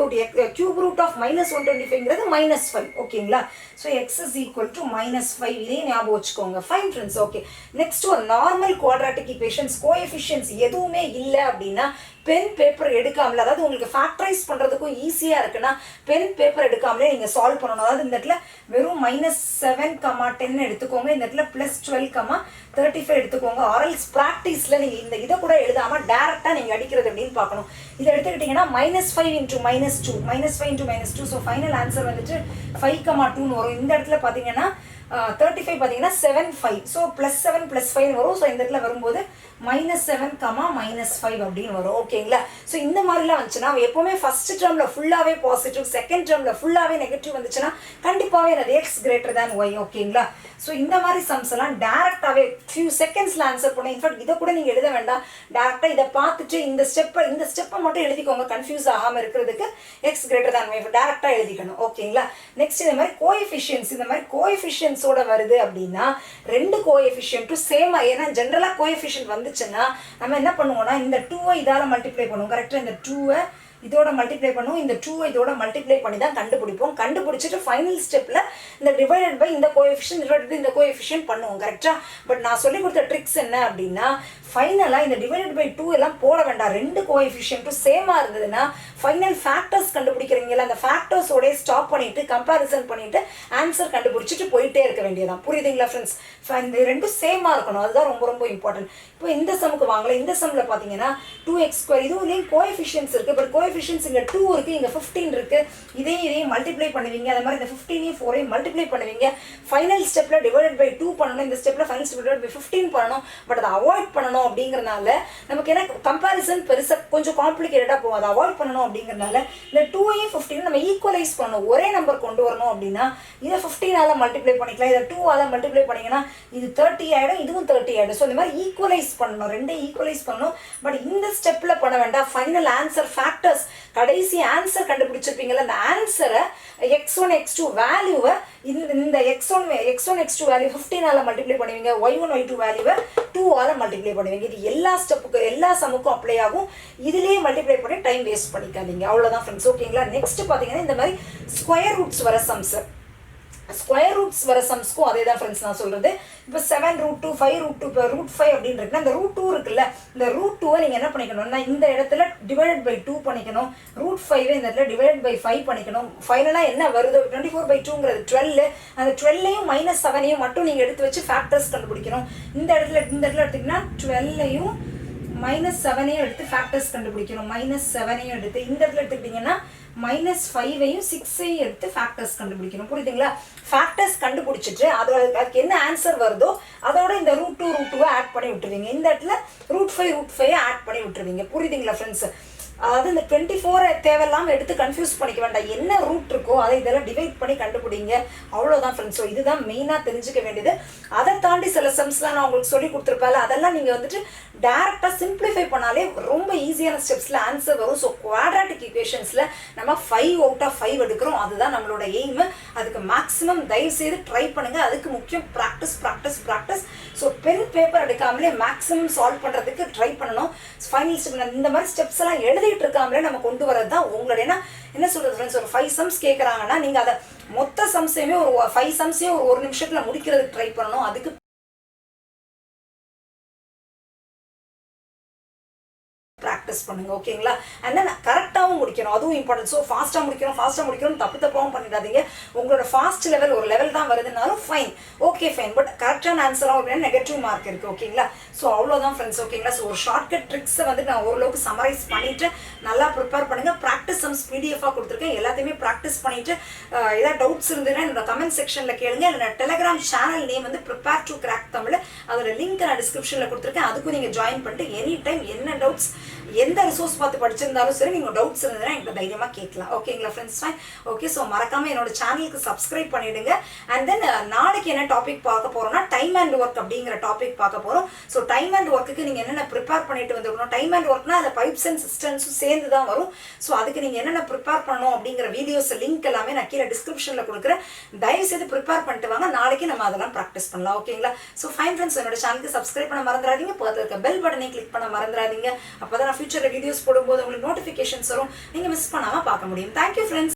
ரூட் ஆஃப் மைனஸ் 125ங்கிறது மைனஸ் 5. ஓகேங்களா? So x is equal to minus 5. இதே ஞாபகம் வச்சுக்கோங்க. Fine friends, okay. நெக்ஸ்ட் ஒரு நார்மல் குவாட்ராட்டிக் ஈக்குவேஷன்ஸ் கோஎஃபிஷியன்ஸ் எதுவுமே இல்லை அப்படின்னா பென் பேப்பர் எடுக்காமல, அதாவது உங்களுக்கு ஃபேக்டரைஸ் பண்ணுறதுக்கும் ஈஸியாக இருக்குன்னா பென் பேப்பர் எடுக்காமலே நீங்கள் சால்வ் பண்ணணும். அதாவது இந்த இடத்துல வெறும் -7, 10 எடுத்துக்கோங்க, இந்த இடத்துல +12, 35 எடுத்துக்கோங்க. ஆரல்ஸ் ப்ராக்டிஸில் நீங்கள் இந்த இதை கூட எழுதாமல் டேரெக்டாக நீங்கள் அடிக்கிறது அப்படின்னு பார்க்கணும். இதை எடுத்துக்கிட்டிங்கன்னா -5 × -2, -5 × -2. ஸோ ஃபைனல் ஆன்சர் வந்துட்டு 5, 2ன்னு வரும். இந்த இடத்துல பார்த்தீங்கன்னா 35 பார்த்தீங்கன்னா 7, 5. ஸோ +7 +5 வரும். ஸோ இந்த இடத்துல வரும்போது -7, -5 அப்படின்னு வரும். ஓகேங்களா? ஸோ இந்த மாதிரிலாம் வந்துச்சுன்னா எப்போவுமே ஃபர்ஸ்ட் டேர்மில் ஃபுல்லாகவே பாசிட்டிவ், செகண்ட் டேர்மில் ஃபுல்லாகவே நெகட்டிவ் வந்துச்சுன்னா கண்டிப்பாகவே அது எக்ஸ் கிரேட்டர் தேன் ஒய். ஓகேங்களா? ஸோ இந்த மாதிரி சம்ஸ் எல்லாம் டேரெக்டாகவே ஃபியூ செகண்ட்ஸில் ஆன்சர் பண்ண. இன்ஃபேக்ட் இதை கூட நீங்கள் எழுத வேண்டாம், டேரெக்டாக இதை பார்த்துட்டு இந்த ஸ்டெப்பை மட்டும் எழுதிக்கோங்க, கன்ஃபியூஸ் ஆகாமல் இருக்கிறதுக்கு. எக்ஸ் கிரேட்டர் தேன் ஒய் டேரெக்டாக எழுதிக்கணும். ஓகேங்களா? நெக்ஸ்ட் இந்த மாதிரி கோஎஃபிஷியன்ஸோட வருது அப்படின்னா ரெண்டு கோஎஃபிஷியன்ட்டும் சேம். ஏன்னா ஜென்ரலாக கோஎஃபிஷியன்ட் வந்துச்சுன்னா நம்ம என்ன பண்ணுவோம்னா இந்த 2வை இதால் மல்டிப்ளை பண்ணுவோம். கரெக்டாக இந்த 2வை இதோட மல்டிப்ளை பண்ணுவோம், இந்த 2வை இதோட மல்டிப்ளை பண்ணி தான் கண்டுபிடிப்போம். கண்டுபிடிச்சிட்டு ஃபைனல் ஸ்டெப்பில் இந்த டிவைடட் பை இந்த கோஎஃபிஷியன்ட் டிவைடட் பை இந்த கோஎஃபிஷியன்ட் பண்ணுவோம். கரெக்டாக? பட் நான் சொல்லி கொடுத்த ட்ரிக்ஸ் என்ன அப்படின்னா ஃபைனலாக இந்த டிவைடட் பை 2 எல்லாம் போட வேண்டாம். ரெண்டு கோஎஃபிஷியன்ட்டும் சேமாக இருந்ததுன்னா ஃபைனல் ஃபேக்டர்ஸ் கண்டுபிடிக்கிறீங்களா, அந்த ஃபேக்டர்ஸோடய ஸ்டாப் பண்ணிவிட்டு கம்பேரிசன் பண்ணிவிட்டு ஆன்சர் கண்டுபிடிச்சிட்டு போயிட்டே இருக்க வேண்டியதான். புரியுதுங்களா ஃப்ரெண்ட்ஸ்? இந்த ரெண்டும் சேமாக இருக்கணும், அதுதான் ரொம்ப ரொம்ப இம்பார்ட்டன்ட். இப்போ இந்த சமுக்கு வாங்கல, இந்த சம்மில் பார்த்தீங்கன்னா 2x², இதுவும் கோஎஃபிஷியன்ஸ் இருக்குது. பட் கோஎஃபிஷியன்ஸ் இங்கே 2 இருக்குது, இங்கே 15 இருக்குது. இதையும் மல்டிப்ளை பண்ணுவீங்க. அதே மாதிரி இந்த 15ஐயும் 4ஐயும் மல்டிப்ளை பண்ணுவீங்க. ஃபைனல் ஸ்டெப்பில் டிவைடட் பை 2 பண்ணணும், இந்த ஸ்டெப்பில் ஃபைனல் ஸ்டெப் டிவைட் பை 15 பண்ணணும். பட் அதை அவாய்ட் பண்ணணும் அப்படிங்கிறனால நமக்கு என்ன கம்பேரிசன் பெருசாக கொஞ்சம் காம்ப்ளிகேட்டடாக போகும். அதை அவாய்ட் பண்ணணும் அப்படிங்கிறனால இந்த 2ஐயும் 15 நம்ம ஈக்குவலைஸ் பண்ணணும், ஒரே நம்பர் கொண்டு வரணும். அப்படின்னா இதை 15ஆல் மல்டிப்ளை பண்ணிக்கலாம், இதை 2ஆல் மல்டிப்ளை பண்ணிங்கன்னா இது 30 ஆகிடும், இதுவும் 30 ஆகிடும். ஸோ இந்த மாதிரி ஈக்குவலைஸ் பண்ணணும், ரெண்டையும் ஈக்குவலைஸ் பண்ணணும். பட் இந்த ஸ்டெப்பில் பண்ண வேண்டாம். ஃபைனல் ஆன்சர் ஃபேக்டர்ஸ் கடைசி ஆன்சர் கண்டுபிடிச்சிருப்பீங்களா, அந்த ஆன்சரை x1 x2 வேல்யூவை இந்த x1 x2 வேல்யூ 15ஆல் மல்டிப்ளை பண்ணுவீங்க, y1 y2 வேல்யூவை 2ஆல் மல்டிப்ளை பண்ணுவீங்க. இது எல்லா ஸ்டெப்புக்கும் எல்லா சமுக்கும் அப்ளை ஆகும். இதுலேயே மல்டிப்ளை பண்ணி டைம் வேஸ்ட் பண்ணிக்காதீங்க. அவ்வளோதான் ஃப்ரெண்ட்ஸ். ஓகேங்களா? நெக்ஸ்ட் பார்த்தீங்கன்னா இந்த மாதிரி ஸ்கொயர் ரூட்ஸ் வர சம்ஸ், ஸ்கொயர் ரூட்ஸ் வர சம்ஸ்க்கும் அதே தான் ஃப்ரெண்ட்ஸ் நான் சொல்கிறது. இப்போ 7√2, 5√2, இப்போ √5 அப்படின்னு இருக்குன்னா இந்த √2 இருக்குல்ல, இந்த √2வை நீங்கள் என்ன பண்ணிக்கணும்னா இந்த இடத்துல டிவைடட் பை 2 பண்ணிக்கணும், √5 இந்த இடத்துல டிவைடட் பை 5 பண்ணிக்கணும். ஃபைனலாக என்ன வருது 24/2ங்கிறது 12. அந்த 12ஐயும் -7ஐயும் மட்டும் நீங்கள் எடுத்து வச்சு ஃபேக்டர்ஸ் கண்டுபிடிக்கணும். இந்த இடத்துல எடுத்திங்கன்னா 12ஐயும் -7ஐயும் எடுத்து ஃபேக்டர்ஸ் கண்டுபிடிக்கணும். -7ஐயும் எடுத்து இந்த இடத்துல எடுத்துக்கிட்டிங்கன்னா -5ஐயும் 6ஐயும் எடுத்து ஃபேக்டர்ஸ் கண்டுபிடிக்கணும். புரியுதுங்களா? ஃபேக்டர்ஸ் கண்டுபிடிச்சிட்டு அதுக்கு என்ன ஆன்சர் வருதோ அதோட இந்த √2 √2 ஆட் பண்ணி விட்டுருவீங்க. இந்த இடத்துல √5 ஆட் பண்ணி விட்டுருவீங்க. புரியுதுங்களா ஃப்ரெண்ட்ஸ்? அதாவது இந்த 24 தேவையில்லாமல் எடுத்து கன்ஃபியூஸ் பண்ணிக்க வேண்டாம். என்ன ரூட் இருக்கோ அதை இதெல்லாம் டிவைட் பண்ணி கண்டுபிடிங்க. அவ்வளோதான் ஃப்ரெண்ட்ஸ். ஸோ இதுதான் மெயினாக தெரிஞ்சுக்க வேண்டியது. அதை தாண்டி சில சம்ஸ்லாம் நான் உங்களுக்கு சொல்லி கொடுத்துருப்பேன். அதெல்லாம் நீங்கள் வந்துட்டு டேரெக்டாக சிம்பிளிஃபை பண்ணாலே ரொம்ப ஈஸியான ஸ்டெப்ஸில் ஆன்சர் வரும். ஸோ குவாட்ராட்டிக் ஈக்குவேஷன்ஸில் நம்ம 5 out of 5 எடுக்கிறோம். அதுதான் நம்மளோட எய்மு. அதுக்கு மேக்ஸிமம் தயவுசெய்து ட்ரை பண்ணுங்கள். அதுக்கு முக்கியம் practice practice practice. So pen paper எடுக்காமலே மேக்ஸிமம் சால்வ் பண்ணுறதுக்கு ட்ரை பண்ணணும். ஃபைனல் ஸ்டெப் இந்த மாதிரி ஸ்டெப்ஸ் எல்லாம் எழுதிட்டு இருக்காமலே நம்ம கொண்டு வரது தான் உங்களுடைய என்ன சொல்றது ஃப்ரெண்ட்ஸ். ஒரு 5 சம்ஸ் கேட்குறாங்கன்னா நீங்கள் அதை மொத்த சம்ஸையுமே ஒரு 5 சம்ஸையும் ஒரு நிமிஷத்தில் முடிக்கிறதுக்கு ட்ரை பண்ணணும். அதுக்கு ப்ராக்டிஸ் பண்ணுங்க. ஓகேங்களா? அண்ட் தென் கரெக்டாகவும் முடிக்கணும். அதுவும் இம்பார்ட்டன்ட். ஸோ ஃபாஸ்ட்டாக முடிக்கணும் தப்பாகவும் பண்ணிடாதீங்க. உங்களோட ஃபாஸ்ட் லெவல் ஒரு லெவல் தான் வருதுனாலும் ஃபைன், ஓகே ஃபைன். பட் கரெக்டான ஆன்சராக அப்படின்னா நெகட்டிவ் மார்க் இருக்குது. ஓகேங்களா? ஸோ அவ்வளோதான் ஃப்ரெண்ட்ஸ். ஓகேங்களா? ஸோ ஒரு ஷார்ட்கட் ட்ரிக்ஸை வந்து நான் ஓரளவுக்கு சமரைஸ் பண்ணிவிட்டு நல்லா ப்ரிப்பேர் பண்ணுங்கள். ப்ராக்டிஸ் சம்ஸ் பிடிஎஃபாக கொடுத்துருக்கேன். எல்லாத்தையுமே ப்ராக்டிஸ் பண்ணிவிட்டு ஏதாவது டவுட்ஸ் இருந்ததுன்னா என்னோட கமெண்ட் செக்ஷனில் கேளுங்க. இல்லை டெலிகிராம் சேனல் நேம் வந்து ப்ரிப்பேர் டு கிராக் தமிழ். அதோட லிங்க் நான் டிஸ்கிரிப்ஷனில் கொடுத்துருக்கேன். அதுக்கும் நீங்கள் ஜாயின் பண்ணிட்டு எனி டைம் என்ன டவுட்ஸ் எந்த ரிசோர்ஸ் பார்த்து படிச்சிருந்தாலும் சரி நீங்கள் டவுட்ஸ் இருந்ததுன்னா என்கிட்ட தைரியமாக கேட்கலாம். ஓகேங்களா ஃப்ரெண்ட்ஸ்? ஃபைன். ஓகே. ஸோ மறக்காமல் என்னோட சேனலுக்கு சப்ஸ்கிரைப் பண்ணிவிடுங்க. அண்ட் தென் நாளைக்கு என்ன டாபிக் பார்க்க போகிறோம்னா டைம் அண்ட் ஒர்க் அப்படிங்கிற டாபிக் பார்க்க போகிறோம். ஸோ டைம் அண்ட் ஒர்க்குக்கு நீங்கள் என்னென்ன ப்ரிப்பேர் பண்ணிட்டு வந்துருக்கணும். டைம் அண்ட் ஒர்க்னா அதில் பைப்ஸ் அண்ட் சிஸ்டம்ஸும் சேர்ந்து தான் வரும். ஸோ அதுக்கு நீங்கள் என்னென்ன ப்ரிப்பேர் பண்ணணும் அப்படிங்கிற வீடியோஸ் லிங்க் எல்லாமே நான் கீழே டிஸ்கிரிப்ஷனில் கொடுக்குறேன். தயவுசெய்து ப்ரிப்பேர் பண்ணிட்டு வாங்க. நாளைக்கு நம்ம அதெல்லாம் ப்ராக்டிஸ் பண்ணலாம். ஓகேங்களா? So fine friends. என்னோட சேனலுக்கு சப்ஸ்கிரைப் பண்ண மறந்துடாதீங்க. பக்கத்தில் இருக்க பெல் பட்டனை கிளிக் பண்ண மறந்துடாதீங்க. அப்போ தான் நான் ஃபியூச்சரில் வீடியோஸ் போடும்போது உங்களுக்கு நோட்டிஃபிகேஷன்ஸ் வரும். நீங்கள் மிஸ் பண்ணாமல் பார்க்க முடியும். Thank you friends.